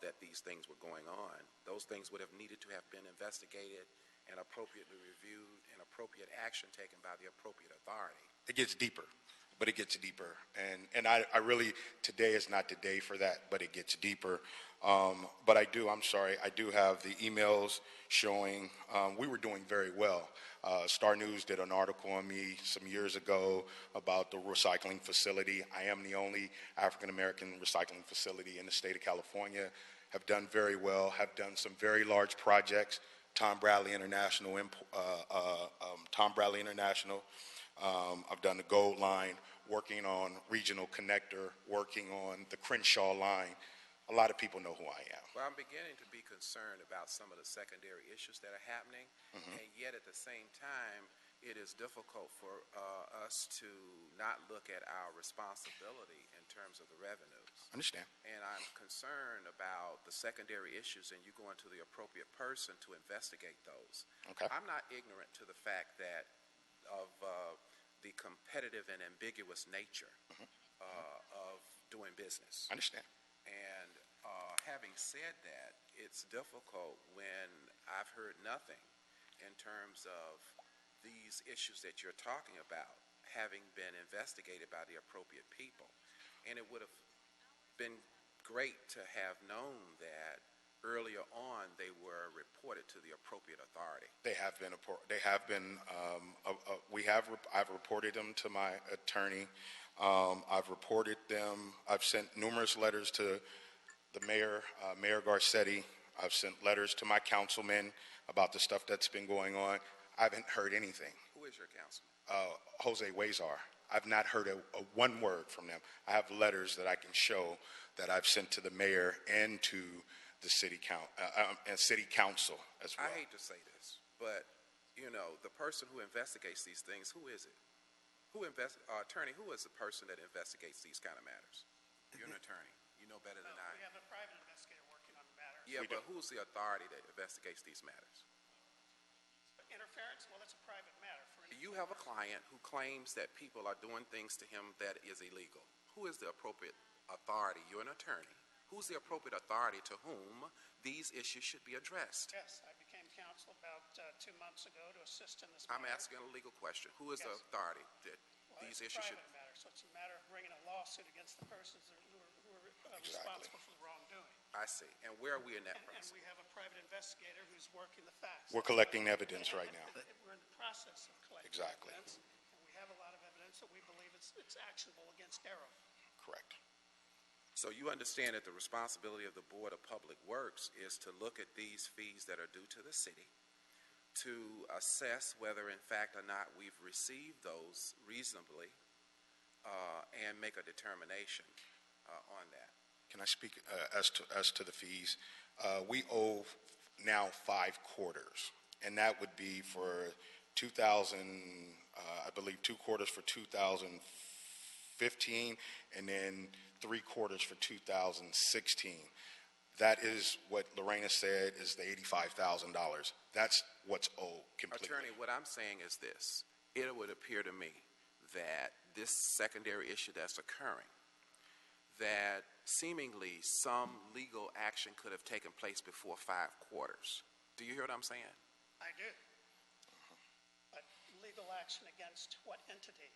that these things were going on. Those things would have needed to have been investigated and appropriately reviewed and appropriate action taken by the appropriate authority. It gets deeper, but it gets deeper. And I really, today is not the day for that, but it gets deeper. But I'm sorry, I do have the emails showing we were doing very well. Star News did an article on me some years ago about the recycling facility. I am the only African-American recycling facility in the state of California. Have done very well, have done some very large projects. Tom Bradley International, I've done the Gold Line, working on Regional Connector, working on the Crenshaw Line. A lot of people know who I am. Well, I'm beginning to be concerned about some of the secondary issues that are happening, and yet at the same time, it is difficult for us to not look at our responsibility in terms of the revenues. Understand. And I'm concerned about the secondary issues and you going to the appropriate person to investigate those. Okay. I'm not ignorant to the fact that of the competitive and ambiguous nature of doing business. Understand. And having said that, it's difficult when I've heard nothing in terms of these issues that you're talking about having been investigated by the appropriate people. And it would have been great to have known that earlier on they were reported to the appropriate authority. I've reported them to my attorney. I've reported them. I've sent numerous letters to the mayor, Mayor Garcetti. I've sent letters to my councilmen about the stuff that's been going on. I haven't heard anything. Who is your councilman? Jose Huizar. I've not heard a one word from them. I have letters that I can show that I've sent to the mayor and to the city council as well. I hate to say this, but the person who investigates these things, who is it? Attorney, who is the person that investigates these kind of matters? You're an attorney. You know better than I. We have a private investigator working on the matter. Yeah, but who's the authority that investigates these matters? Interference? Well, it's a private matter. You have a client who claims that people are doing things to him that is illegal. Who is the appropriate authority? You're an attorney. Who's the appropriate authority to whom these issues should be addressed? Yes, I became counsel about 2 months ago to assist in this I'm matter. asking a legal question. Who is the authority that these issues should... It's a private matter, so it's a matter of bringing a lawsuit against the persons who are responsible for the wrongdoing. I see. And where are we in that process? And we have a private investigator who's working the facts. We're collecting evidence right now. We're in the process of collecting evidence, and we have a lot of evidence that we believe it's actionable against Arrow. Correct. So you understand that the responsibility of the Board of Public Works is to look at these fees that are due to the city, to assess whether in fact or not we've received those reasonably, and make a determination on that. Can I speak as to the fees? We owe now 5 quarters, and that would be for 2000, I believe 2 quarters for 2015, and then 3 quarters for 2016. That is what Lorena said is the $85,000. That's what's owed completely. Attorney, what I'm saying is this. It would appear to me that this secondary issue that's occurring, that seemingly some legal action could have taken place before 5 quarters. Do you hear what I'm saying? I do. But legal action against what entity?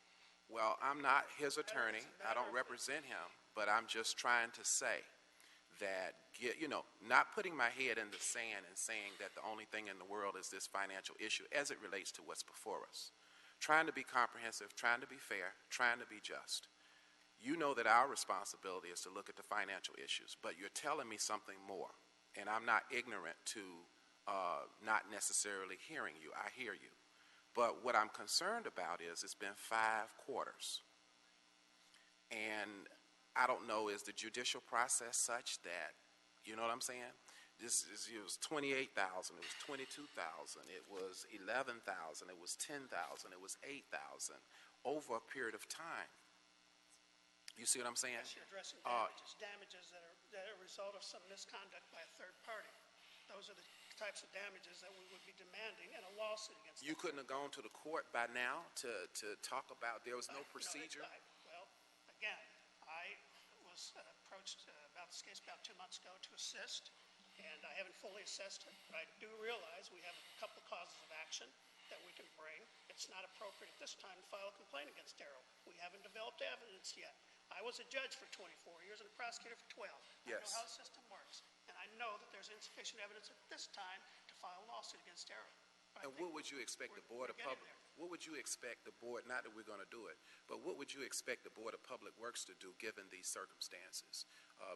Well, I'm not his attorney. I don't represent him, but I'm just trying to say that, not putting my head in the sand and saying that the only thing in the world is this financial issue as it relates to what's before us. Trying to be comprehensive, trying to be fair, trying to be just. You know that our responsibility is to look at the financial issues, but you're telling me something more, and I'm not ignorant to not necessarily hearing you. I hear you. But what I'm concerned about is it's been 5 quarters. And I don't know, is the judicial process such that, you know what I'm saying? It was $28,000, it was $22,000, it was $11,000, it was $10,000, it was $8,000 over a period of time. You see what I'm saying? Yes, you're addressing damages that are a result of some misconduct by a third party. Those are the types of damages that we would be demanding in a lawsuit against them. You couldn't have gone to the court by now to talk about, there was no procedure? Well, again, I was approached about this case about 2 months ago to assist, and I haven't fully assessed it, but I do realize we have a couple of causes of action that we can bring. It's not appropriate at this time to file a complaint against Darrell. We haven't developed evidence yet. I was a judge for 24 years and a prosecutor for 12. Yes. I know how the system works, and I know that there's insufficient evidence at this time to file a lawsuit against Darrell. And what would you expect the Board of Public, what would you expect the board, not that we're going to do it, but what would you expect the Board of Public Works to do given these circumstances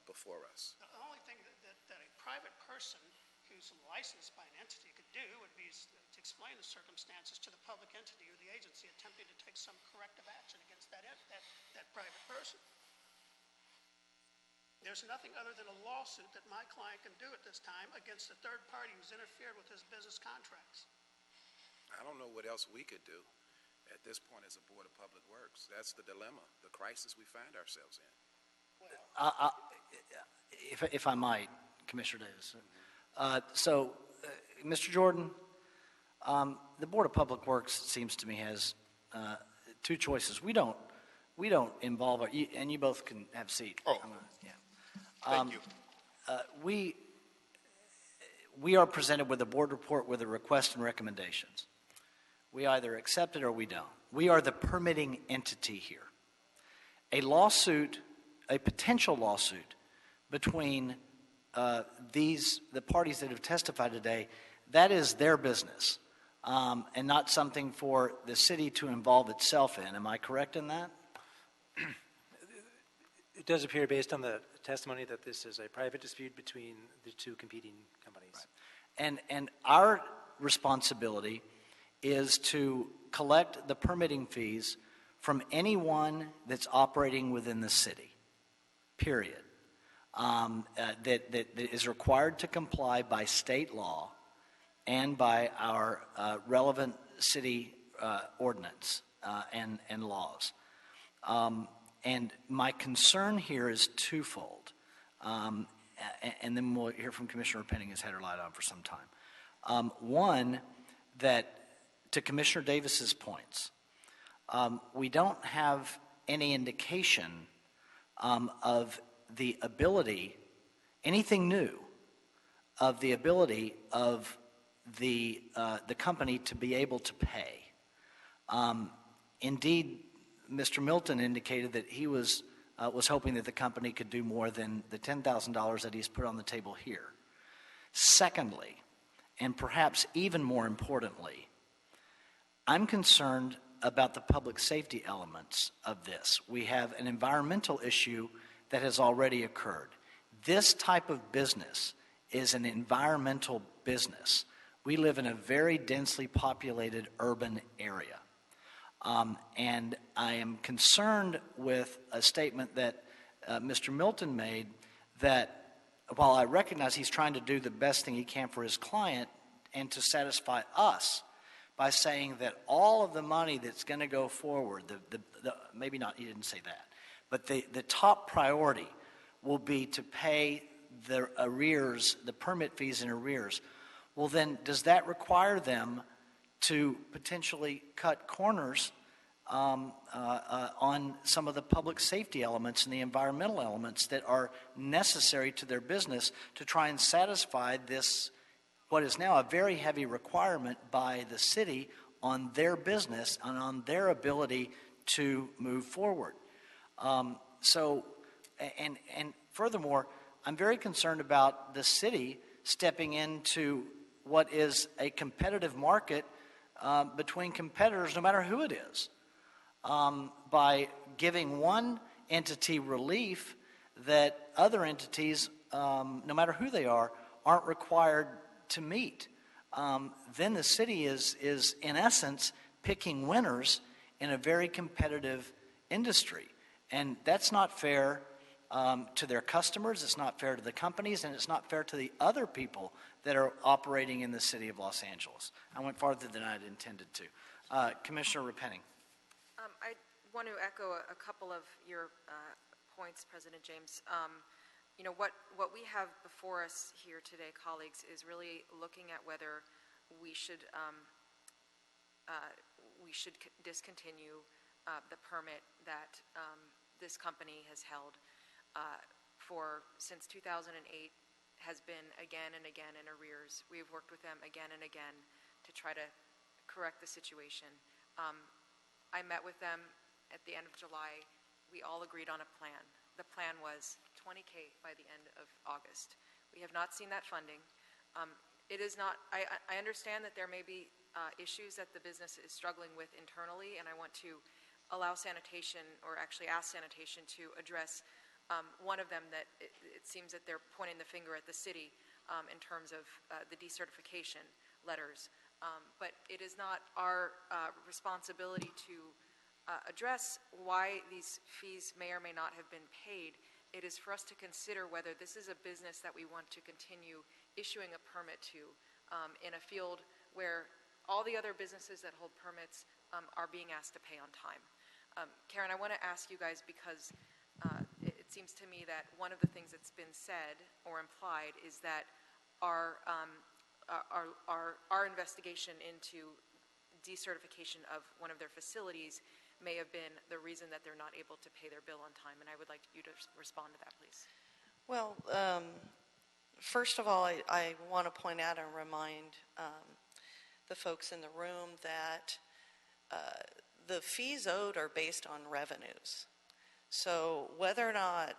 before us? The only thing that a private person who's licensed by an entity could do would be to explain the circumstances to the public entity or the agency attempting to take some corrective action against that private person. There's nothing other than a lawsuit that my client can do at this time against a third party who's interfered with his business contracts. I don't know what else we could do at this point as a Board of Public Works. That's the dilemma, the crisis we find ourselves in. If I might, Commissioner Davis. Mr. Jordan, the Board of Public Works, it seems to me, has two choices. We don't involve, and you both can have a seat. Oh, thank you. We are presented with a board report with a request and recommendations. We either accept it or we don't. We are the permitting entity here. A lawsuit, a potential lawsuit between the parties that have testified today, that is their business, and not something for the city to involve itself in. Am I correct in that? It does appear, based on the testimony, that this is a private dispute between the two competing companies. Right. And our responsibility is to collect the permitting fees from anyone that's operating within the city, period, that is required to comply by state law and by our relevant city ordinance and laws. And my concern here is twofold, and then we'll hear from Commissioner Penning, who's had her light on for some time. One, that to Commissioner Davis's points, we don't have any indication of the ability, anything new, of the ability of the company to be able to pay. Indeed, Mr. Milton indicated that he was hoping that the company could do more than the $10,000 that he's put on the table here. Secondly, and perhaps even more importantly, I'm concerned about the public safety elements of this. We have an environmental issue that has already occurred. This type of business is an environmental business. We live in a very densely populated urban area. And I am concerned with a statement that Mr. Milton made, that while I recognize he's trying to do the best thing he can for his client and to satisfy us by saying that all of the money that's going to go forward, maybe not, he didn't say that, but the top priority will be to pay the arrears, the permit fees in arrears. Well, then does that require them to potentially cut corners on some of the public safety elements and the environmental elements that are necessary to their business to try and satisfy this, what is now a very heavy requirement by the city on their business and on their ability to move forward? And furthermore, I'm very concerned about the city stepping into what is a competitive market between competitors, no matter who it is, by giving one entity relief that other entities, no matter who they are, aren't required to meet. Then the city is in essence picking winners in a very competitive industry. And that's not fair to their customers, it's not fair to the companies, and it's not fair to the other people that are operating in the city of Los Angeles. I went farther than I had intended to. Commissioner Repenning. I want to echo a couple of your points, President James. you know, what we have before us here today, colleagues, is really looking at whether we should discontinue the permit that this company has held since 2008, has been again and again in arrears. We have worked with them again and again to try to correct the situation. I met with them at the end of July. We all agreed on a plan. The plan was $20K by the end of August. We have not seen that funding. It is not, I understand that there may be issues that the business is struggling with internally, and I want to allow sanitation, or actually ask sanitation to address one of them that it seems that they're pointing the finger at the city in terms of the decertification letters. But it is not our responsibility to address why these fees may or may not have been paid. It is for us to consider whether this is a business that we want to continue issuing a permit to in a field where all the other businesses that hold permits are being asked to pay on time. Karen, I want to ask you guys, because it seems to me that one of the things that's been said or implied is that our investigation into decertification of one of their facilities may have been the reason that they're not able to pay their bill on time, and I would like you to respond to that, please. Well, first of all, I want to point out and remind the folks in the room that the fees owed are based on revenues. So whether or not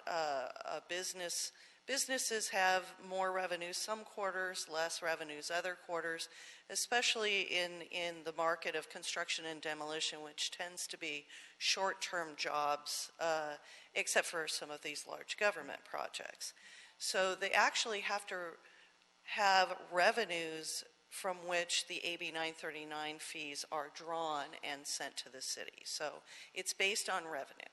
businesses have more revenues some quarters, less revenues other quarters, especially in the market of construction and demolition, which tends to be short-term jobs, except for some of these large government projects. So they actually have to have revenues from which the AB 939 fees are drawn and sent to the city. So it's based on revenue.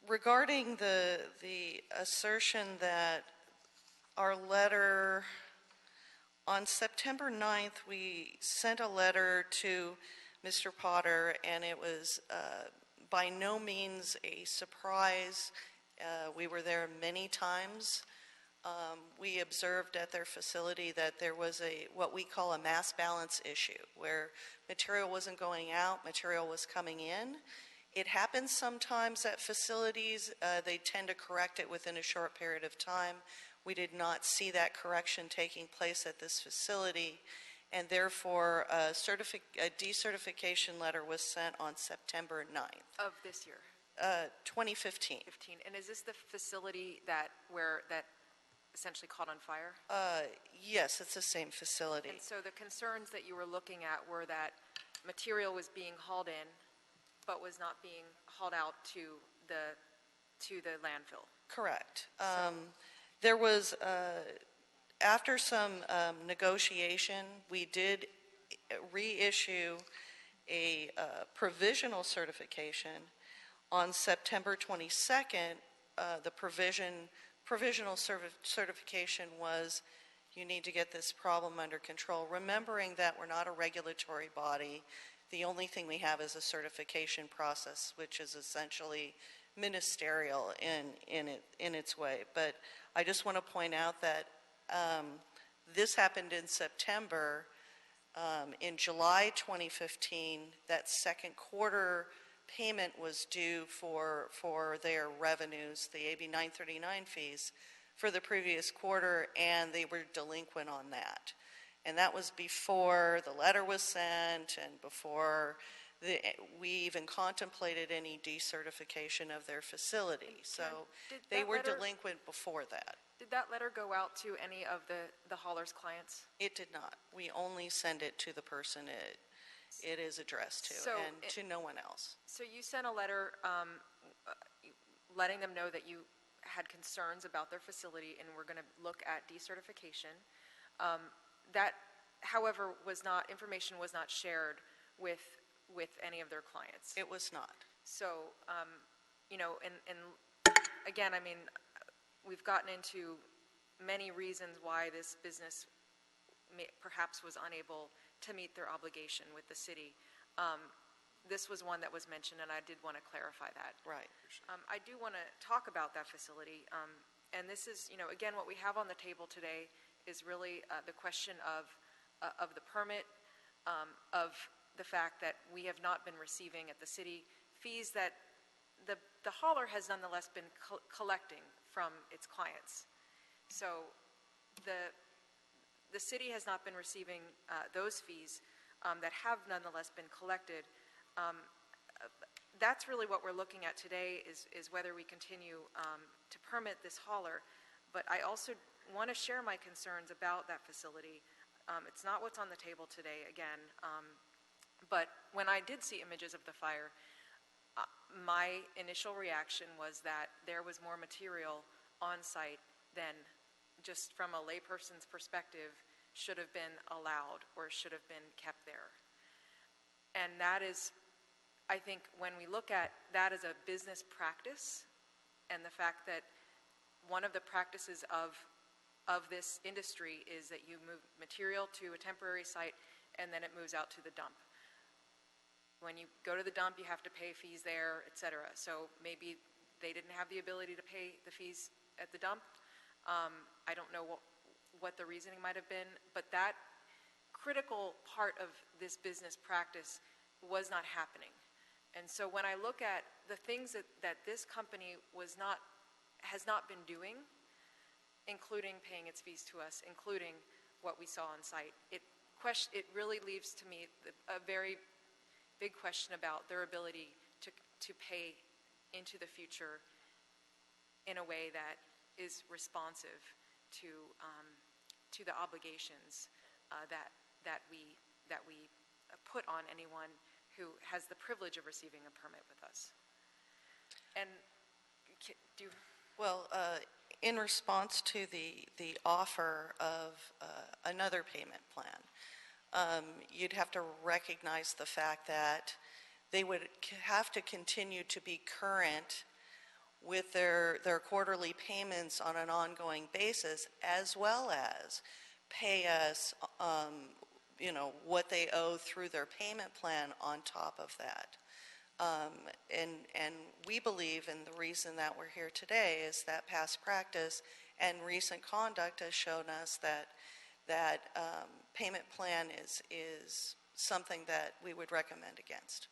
Regarding the assertion that our letter, on September 9th, we sent a letter to Mr. Potter, and it was by no means a surprise. We were there many times. We observed at their facility that there was what we call a mass balance issue, where material wasn't going out, material was coming in. It happens sometimes at facilities. They tend to correct it within a short period of time. We did not see that correction taking place at this facility, and therefore a decertification letter was sent on September 9th. Of this year? 2015. And is this the facility that essentially caught on fire? Yes, it's the same facility. And so the concerns that you were looking at were that material was being hauled in, but was not being hauled out to the landfill. Correct. There was, after some negotiation, we did reissue a provisional certification. On September 22nd, the provisional certification was, you need to get this problem under control, remembering that we're not a regulatory body. The only thing we have is a certification process, which is essentially ministerial in its way. But I just want to point out that this happened in September. In July 2015, that second quarter payment was due for their revenues, the AB 939 fees, for the previous quarter, and they were delinquent on that. And that was before the letter was sent and before we even contemplated any decertification of their facility. So they were delinquent before that. Did that letter go out to any of the hauler's clients? It did not. We only send it to the person it is addressed to, and to no one else. So you sent a letter letting them know that you had concerns about their facility and were going to look at decertification. That, however, information was not shared with any of their clients. It was not. So, and again, I mean, we've gotten into many reasons why this business perhaps was unable to meet their obligation with the city. this was one that was mentioned, and I did want to clarify that. Right. I do want to talk about that facility, and this is, again, what we have on the table today is really the question of the permit, of the fact that we have not been receiving at the city fees that the hauler has nonetheless been collecting from its clients. So the city has not been receiving those fees that have nonetheless been collected. That's really what we're looking at today is whether we continue to permit this hauler. But I also want to share my concerns about that facility. It's not what's on the table today, again. But when I did see images of the fire, my initial reaction was that there was more material on site than, just from a layperson's perspective, should have been allowed or should have been kept there. And that is, I think, when we look at that as a business practice, and the fact that one of the practices of this industry is that you move material to a temporary site and then it moves out to the dump. When you go to the dump, you have to pay fees there, et cetera. So maybe they didn't have the ability to pay the fees at the dump. I don't know what the reasoning might have been, but that critical part of this business practice was not happening. And so when I look at the things that this company has not been doing, including paying its fees to us, including what we saw on site, it really leaves to me a very big question about their ability to pay into the future in a way that is responsive to the obligations that we put on anyone who has the privilege of receiving a permit with us. And Well, in response to the offer of another payment plan, you'd have to recognize the fact that they would have to continue to be current with their quarterly payments on an ongoing basis, as well as pay us, what they owe through their payment plan on top of that. And we believe, and the reason that we're here today is that past practice and recent conduct has shown us that payment plan is something that we would recommend against.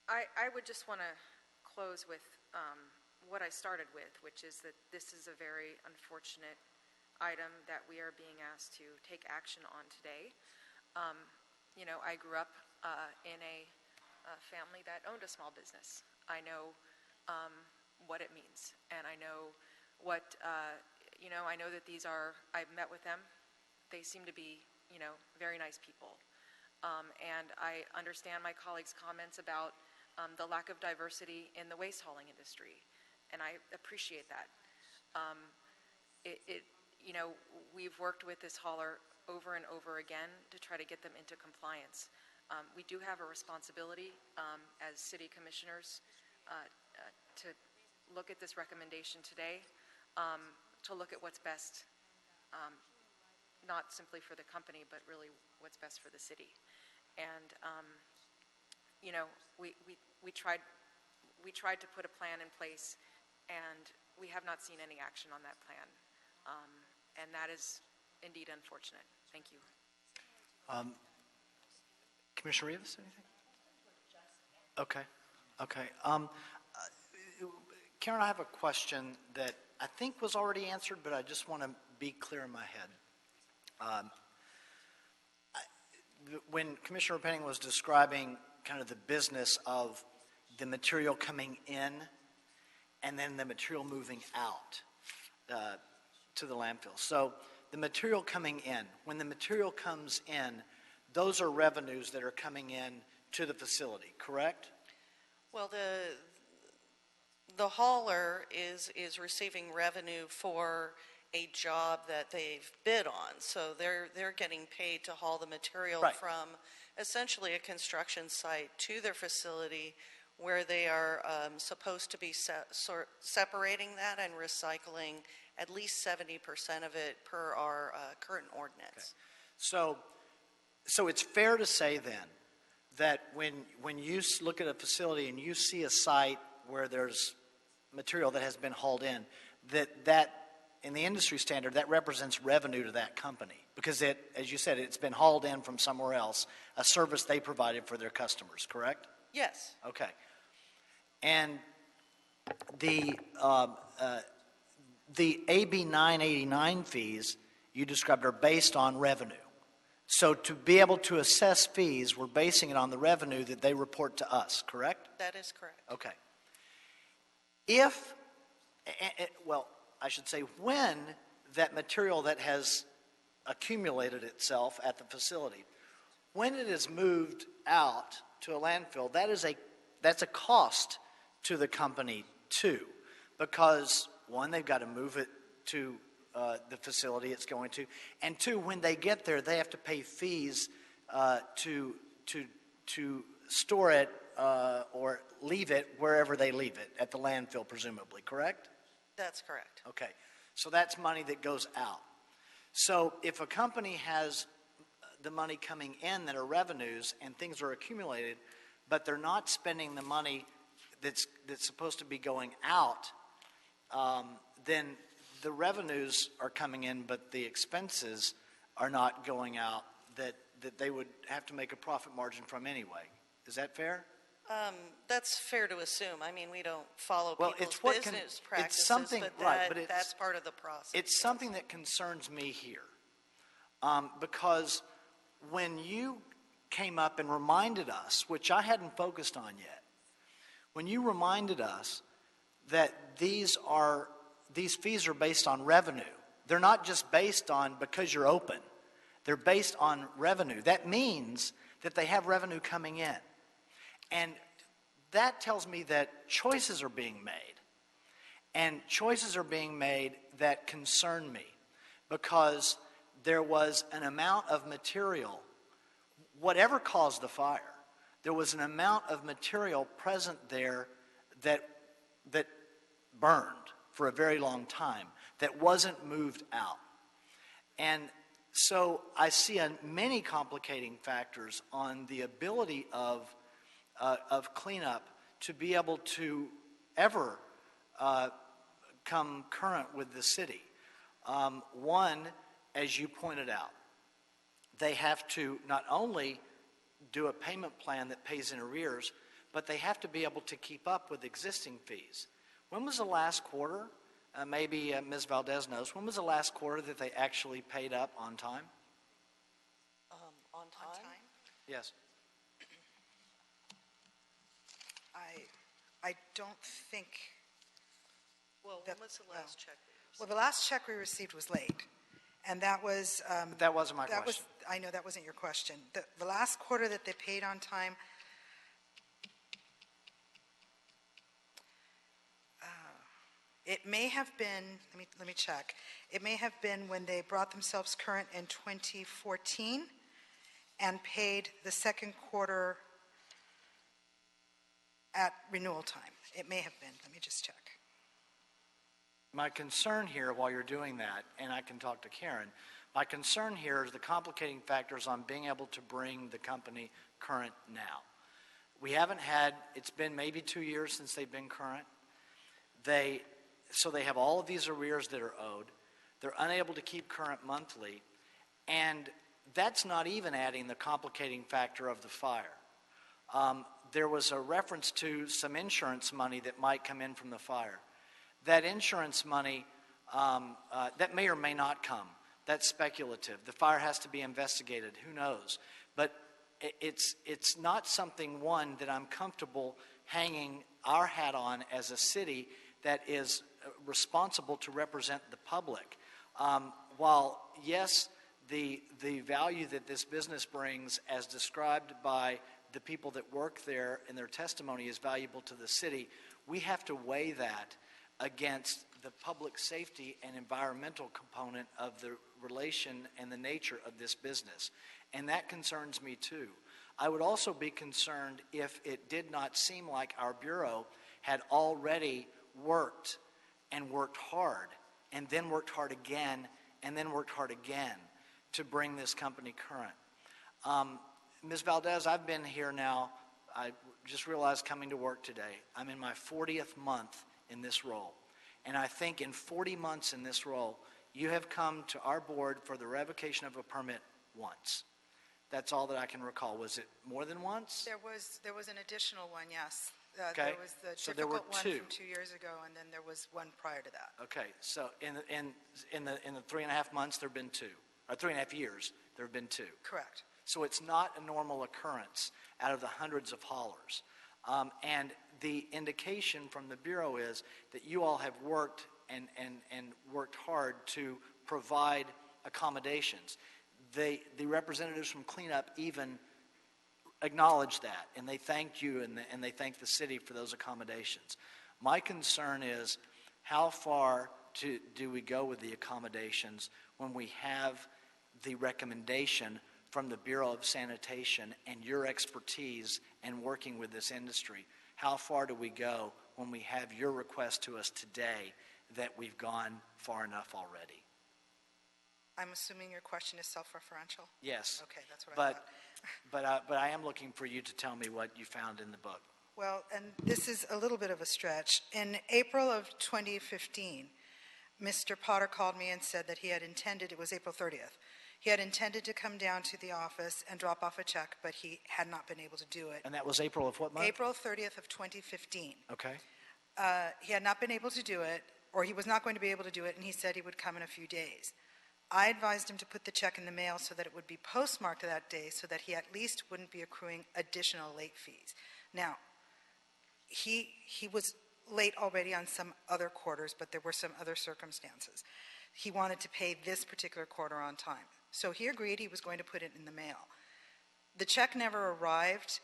I would just want to close with what I started with, which is that this is a very unfortunate item that we are being asked to take action on today. I grew up in a family that owned a small business. I know what it means, and I know what, I know that I've met with them. They seem to be, very nice people. And I understand my colleagues' comments about the lack of diversity in the waste hauling industry, and I appreciate that. We've worked with this hauler over and over again to try to get them into compliance. We do have a responsibility as city commissioners to look at this recommendation today, to look at what's best, not simply for the company, but really what's best for the city. And we tried to put a plan in place, and we have not seen any action on that plan, and that is indeed unfortunate. Thank you. Commissioner Rivas, anything? Okay. Karen, I have a question that I think was already answered, but I just want to be clear in my head. When Commissioner Penning was describing kind of the business of the material coming in and then the material moving out to the landfill. So the material coming in, when the material comes in, those are revenues that are coming in to the facility, correct? Well, the hauler is receiving revenue for a job that they've bid on. So they're getting paid to haul the material from essentially a construction site to their facility, where they are supposed to be separating that and recycling at least 70% of it per our current ordinance. Okay. So it's fair to say then that when you look at a facility and you see a site where there's material that has been hauled in, that in the industry standard, that represents revenue to that company because it, as you said, it's been hauled in from somewhere else, a service they provided for their customers, correct? Yes. Okay. And the AB 989 fees you described are based on revenue. So to be able to assess fees, we're basing it on the revenue that they report to us, correct? That is correct. Okay. Well, I should say when that material that has accumulated itself at the facility, when it is moved out to a landfill, that's a cost to the company too, because one, they've got to move it to the facility it's going to, and two, when they get there, they have to pay fees to store it or leave it wherever they leave it, at the landfill presumably, correct? That's correct. Okay, so that's money that goes out. So if a company has the money coming in that are revenues and things are accumulated, but they're not spending the money that's supposed to be going out, then the revenues are coming in, but the expenses are not going out that they would have to make a profit margin from anyway. Is that fair? That's fair to assume. I mean, we don't follow Well, people's it's business practices, it's something, but, right, but that's part of the process. It's something that concerns me here, because when you came up and reminded us, which I hadn't focused on yet, when you reminded us that these fees are based on revenue, they're not just based on because you're open. They're based on revenue. That means that they have revenue coming in. And that tells me that choices are being made. And choices are being made that concern me because there was an amount of material, whatever caused the fire, there was an amount of material present there that burned for a very long time, that wasn't moved out. And so I see many complicating factors on the ability of cleanup to be able to ever come current with the city. One, as you pointed out, they have to not only do a payment plan that pays in arrears, but they have to be able to keep up with existing fees. When was the last quarter? Maybe Ms. Valdez knows. When was the last quarter that they actually paid up on time? On time? Yes. I don't think. Well, when was the last check? Well, the last check we received was late, and that was. But that wasn't my question. I know that wasn't your question. The last quarter that they paid on time. It may have been. Let me check. It may have been when they brought themselves current in 2014, and paid the second quarter at renewal time. It may have been. Let me just check. My concern here, while you're doing that, and I can talk to Karen, my concern here is the complicating factors on being able to bring the company current now. We haven't had, it's been maybe 2 years since they've been current. So they have all of these arrears that are owed. They're unable to keep current monthly, and that's not even adding the complicating factor of the fire. There was a reference to some insurance money that might come in from the fire. That insurance money, that may or may not come. That's speculative. The fire has to be investigated. Who knows? But it's not something, one, that I'm comfortable hanging our hat on as a city that is responsible to represent the public. While, yes, the value that this business brings, as described by the people that work there in their testimony, is valuable to the city, we have to weigh that against the public safety and environmental component of the relation and the nature of this business. And that concerns me too. I would also be concerned if it did not seem like our Bureau had already worked and worked hard, and then worked hard again, and then worked hard again to bring this company current. Ms. Valdez, I've been here now, I just realized coming to work today, I'm in my 40th month in this role. And I think in 40 months in this role, you have come to our board for the revocation of a permit once. That's all that I can recall. Was it more than once? There was an additional one, yes. Okay. There was the So there were difficult one two. from 2 years ago, and then there was one prior to that. Okay, so in the 3.5 months, there have been two, or 3.5 years, there have been two. Correct. So it's not a normal occurrence out of the hundreds of haulers. And the indication from the Bureau is that you all have worked and worked hard to provide accommodations. The representatives from cleanup even acknowledge that, and they thanked you and they thanked the city for those accommodations. My concern is how far do we go with the accommodations when we have the recommendation from the Bureau of Sanitation and your expertise and working with this industry? How far do we go when we have your request to us today that we've gone far enough already? I'm assuming your question is self-referential? Yes. Okay, that's what I thought. But I am looking for you to tell me what you found in the book. Well, and this is a little bit of a stretch. In April of 2015, Mr. Potter called me and said that he had intended, it was April 30th, he had intended to come down to the office and drop off a check, but he had not been able to do it. And that was April of what month? April 30th of 2015. Okay. He had not been able to do it, or he was not going to be able to do it, and he said he would come in a few days. I advised him to put the check in the mail so that it would be postmarked that day so that he at least wouldn't be accruing additional late fees. Now, he was late already on some other quarters, but there were some other circumstances. He wanted to pay this particular quarter on time. So he agreed he was going to put it in the mail. The check never arrived,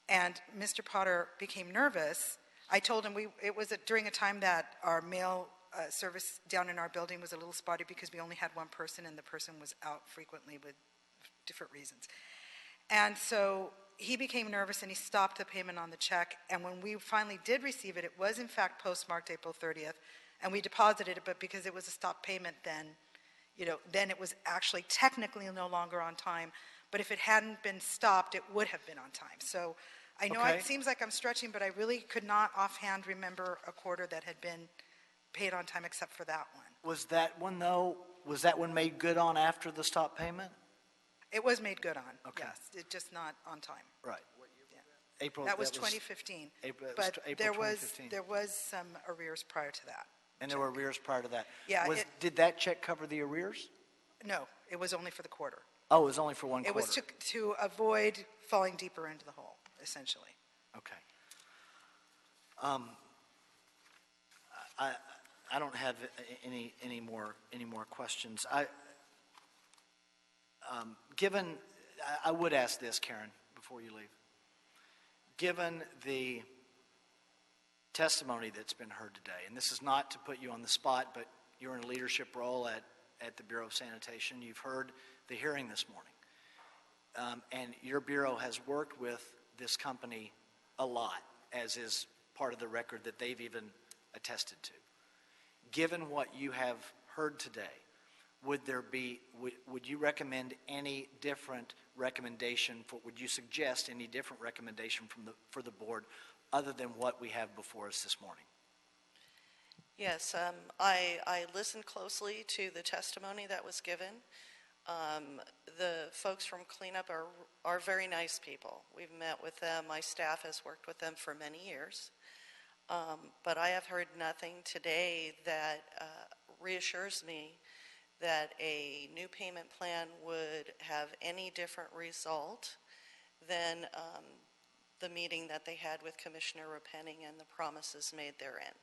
and Mr. Potter became nervous. I told him it was during a time that our mail service down in our building was a little spotty because we only had one person, and the person was out frequently with different reasons. And so he became nervous, and he stopped the payment on the check. And when we finally did receive it, it was in fact postmarked April 30th, and we deposited it, but because it was a stop payment then, then it was actually technically no longer on time. But if it hadn't been stopped, it would have been on time. So I know Okay. it seems like I'm stretching, but I really could not offhand remember a quarter that had been paid on time except for that one. Was that one made good on after the stop payment? It was made good on, Okay. yes, it just not on time. Right. Yeah. April. That was 2015. April, that was But April there 2015. was some arrears prior to that. And there were arrears prior to that. Yeah, Did that check cover the arrears? No, it was only for the quarter. Oh, it was only for one It quarter. was to avoid falling deeper into the hole, essentially. Okay. I don't have any more questions. I would ask this, Karen, before you leave. Given the testimony that's been heard today, and this is not to put you on the spot, but you're in a leadership role at the Bureau of Sanitation. You've heard the hearing this morning. And your Bureau has worked with this company a lot, as is part of the record that they've even attested to. Given what you have heard today, would you recommend any different recommendation would you suggest any different recommendation for the board other than what we have before us this morning? Yes, I listened closely to the testimony that was given. The folks from cleanup are very nice people. We've met with them. My staff has worked with them for many years. But I have heard nothing today that reassures me that a new payment plan would have any different result than the meeting that they had with Commissioner Repenning and the promises made therein.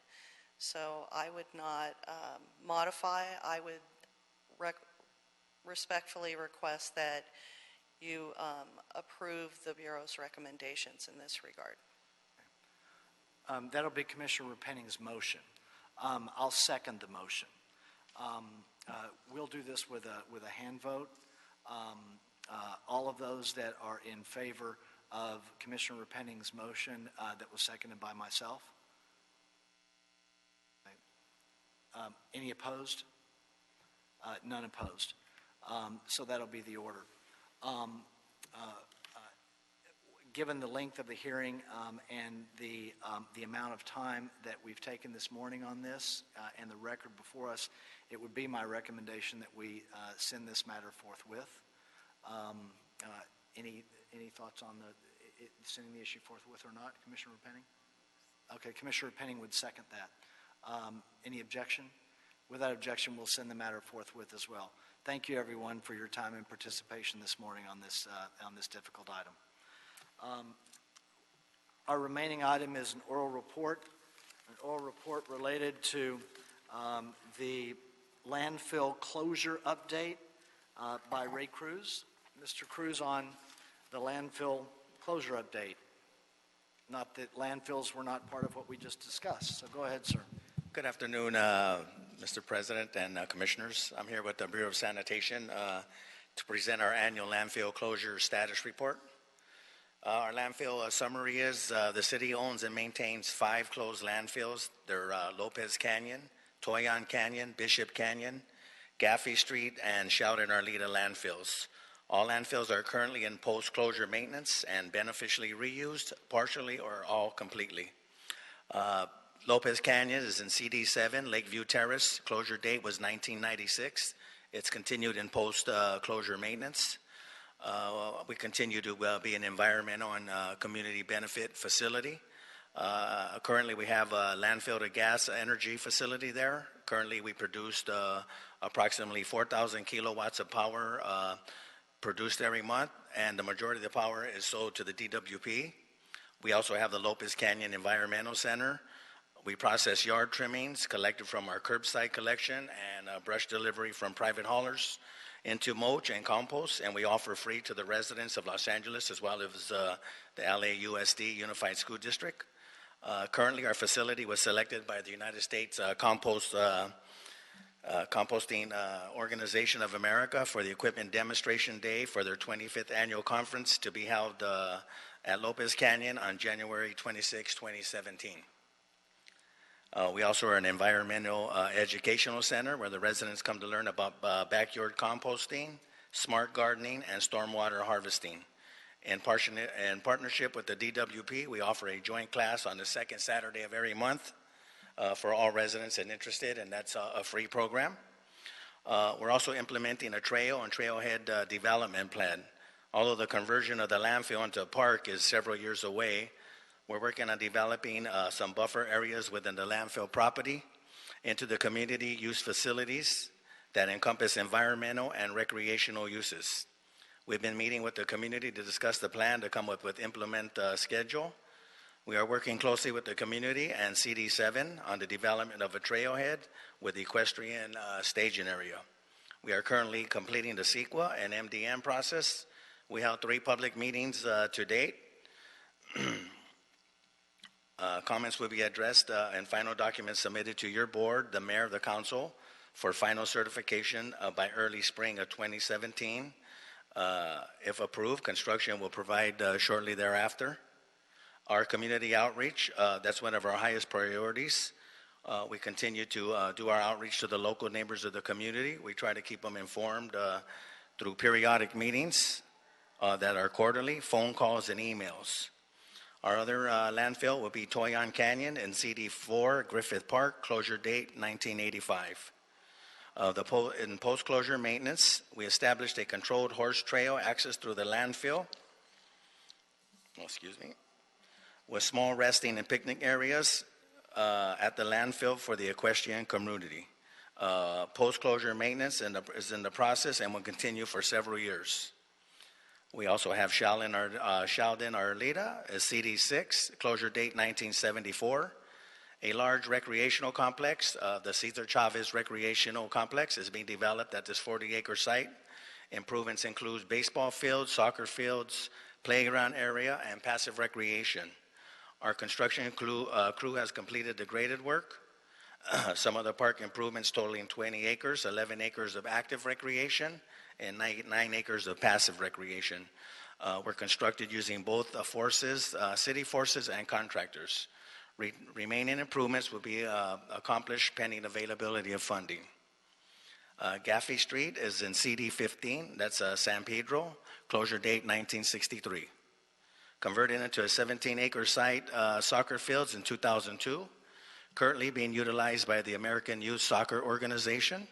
So I would not modify. I would respectfully request that you approve the Bureau's recommendations in this regard. That'll be Commissioner Repenning's motion. I'll second the motion. We'll do this with a hand vote. All of those that are in favor of Commissioner Repenning's motion that was seconded by myself. Any opposed? None opposed. So that'll be the order. given the length of the hearing and the amount of time that we've taken this morning on this and the record before us, it would be my recommendation that we send this matter forthwith. Any thoughts on sending the issue forthwith or not, Commissioner Penning? Okay, Commissioner Penning would second that. Any objection? Without objection, we'll send the matter forthwith as well. Thank you, everyone, for your time and participation this morning on this difficult item. Our remaining item is an oral report related to the landfill closure update by Ray Cruz. Mr. Cruz on the landfill closure update. Not that landfills were not part of what we just discussed. So go ahead, sir. Good afternoon, Mr. President and Commissioners. I'm here with the Bureau of Sanitation to present our annual landfill closure status report. Our landfill summary is the city owns and maintains 5 closed landfills. They're Lopez Canyon, Toyon Canyon, Bishop Canyon, Gaffey Street, and Shout and Arleta landfills. All landfills are currently in post-closure maintenance and beneficially reused, partially or all completely. Lopez Canyon is in CD7, Lakeview Terrace. Closure date was 1996. It's continued in post-closure maintenance. We continue to be an environmental and community benefit facility. Currently, we have a landfill to gas energy facility there. Currently, we produced approximately 4,000 kilowatts of power produced every month, and the majority of the power is sold to the DWP. We also have the Lopez Canyon Environmental Center. We process yard trimmings collected from our curbside collection and brush delivery from private haulers into mulch and compost, and we offer free to the residents of Los Angeles as well as the LAUSD Unified School District. Currently, our facility was selected by the United States Composting Organization of America for the Equipment Demonstration Day for their 25th annual conference to be held at Lopez Canyon on January 26, 2017. We also are an environmental educational center where the residents come to learn about backyard composting, smart gardening, and stormwater harvesting. In partnership with the DWP, we offer a joint class on the second Saturday of every month for all residents and interested, and that's a free program. We're also implementing a trail and trailhead development plan. Although the conversion of the landfill into a park is several years away, we're working on developing some buffer areas within the landfill property into the community use facilities that encompass environmental and recreational uses. We've been meeting with the community to discuss the plan to come up with implement schedule. We are working closely with the community and CD7 on the development of a trailhead with equestrian staging area. We are currently completing the CEQA and MDM process. We held 3 public meetings to date. Comments will be addressed and final documents submitted to your board, the mayor of the council, for final certification by early spring of 2017. If approved, construction will provide shortly thereafter. Our community outreach, that's one of our highest priorities. We continue to do our outreach to the local neighbors of the community. We try to keep them informed through periodic meetings that are quarterly, phone calls, and emails. Our other landfill will be Toyon Canyon in CD4, Griffith Park, closure date 1985. In post-closure maintenance, we established a controlled horse trail access through the landfill, with small resting and picnic areas at the landfill for the equestrian community. Post-closure maintenance is in the process and will continue for several years. We also have Sheldon Arleta, CD6, closure date 1974. A large recreational complex, the Cesar Chavez Recreational Complex, is being developed at this 40-acre site. Improvements include baseball fields, soccer fields, playground area, and passive recreation. Our construction crew has completed the graded work. Some of the park improvements totaling 20 acres, 11 acres of active recreation, and 9 acres of passive recreation. Were constructed using both forces, city forces and contractors. Remaining improvements will be accomplished pending availability of funding. Gaffey Street is in CD15, that's San Pedro, closure date 1963. converted into a 17-acre site soccer fields in 2002, currently being utilized by the American Youth Soccer Organization.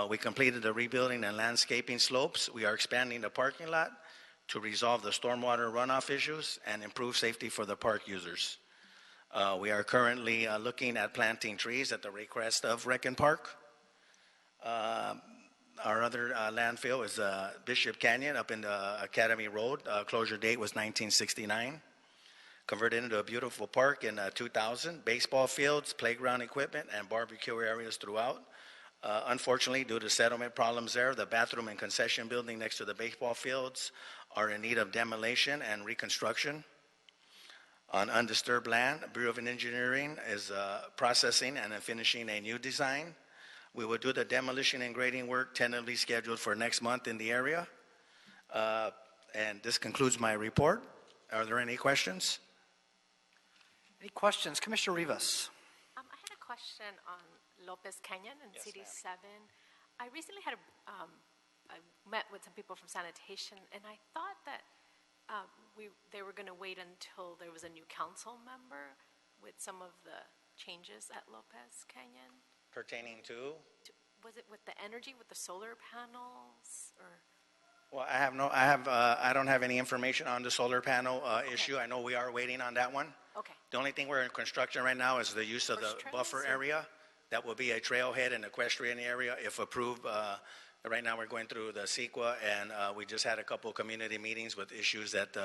We completed the rebuilding and landscaping slopes. We are expanding the parking lot to resolve the stormwater runoff issues and improve safety for the park users. We are currently looking at planting trees at the request of Rec and Park. Our other landfill is Bishop Canyon up in the Academy Road. Closure date was 1969. Converted into a beautiful park in 2000. Baseball fields, playground equipment, and barbecue areas throughout. Unfortunately, due to settlement problems there, the bathroom and concession building next to the baseball fields are in need of demolition and reconstruction. On undisturbed land, Bureau of Engineering is processing and finishing a new design. We will do the demolition and grading work tentatively scheduled for next month in the area. And this concludes my report. Are there any questions? Any questions? Commissioner Rivas. I had a question on Lopez Canyon and CD7. I recently had I met with some people from sanitation, and I thought that they were going to wait until there was a new council member with some of the changes at Lopez Canyon. Pertaining to? Was it with the energy, with the solar panels, or? Well, I don't have any information on the solar panel issue. I know we are waiting on that one. Okay. The only thing we're in construction right now is the use of the buffer area. That will be a trailhead and equestrian area if approved. Right now we're going through the CEQA, and we just had a couple of community meetings with issues that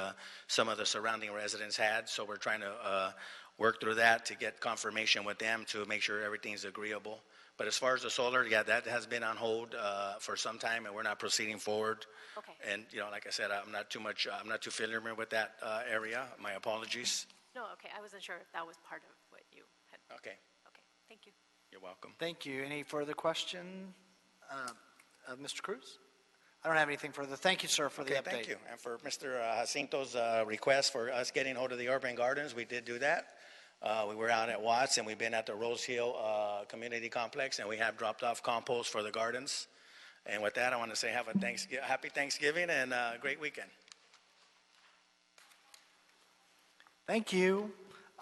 some of the surrounding residents had. So we're trying to work through that to get confirmation with them to make sure everything's agreeable. But as far as the solar, yeah, that has been on hold for some time, and we're not proceeding forward. Okay. And like I said, I'm not too familiar with that area. My apologies. No, okay. I wasn't sure if that was part of what you had. Okay. Okay. Thank you. You're welcome. Thank you. Any further question of Mr. Cruz? I don't have anything further. Thank you, sir, for the update. Thank you. And for Mr. Jacinto's request for us getting hold of the urban gardens, we did do that. We were out at Watts, and we've been at the Rose Hill Community Complex, and we have dropped off compost for the gardens. And with that, I want to say happy Thanksgiving and a great weekend. Thank you.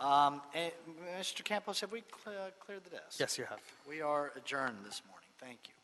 Mr. Campos, have we cleared the desk? Yes, you have. We are adjourned this morning. Thank you.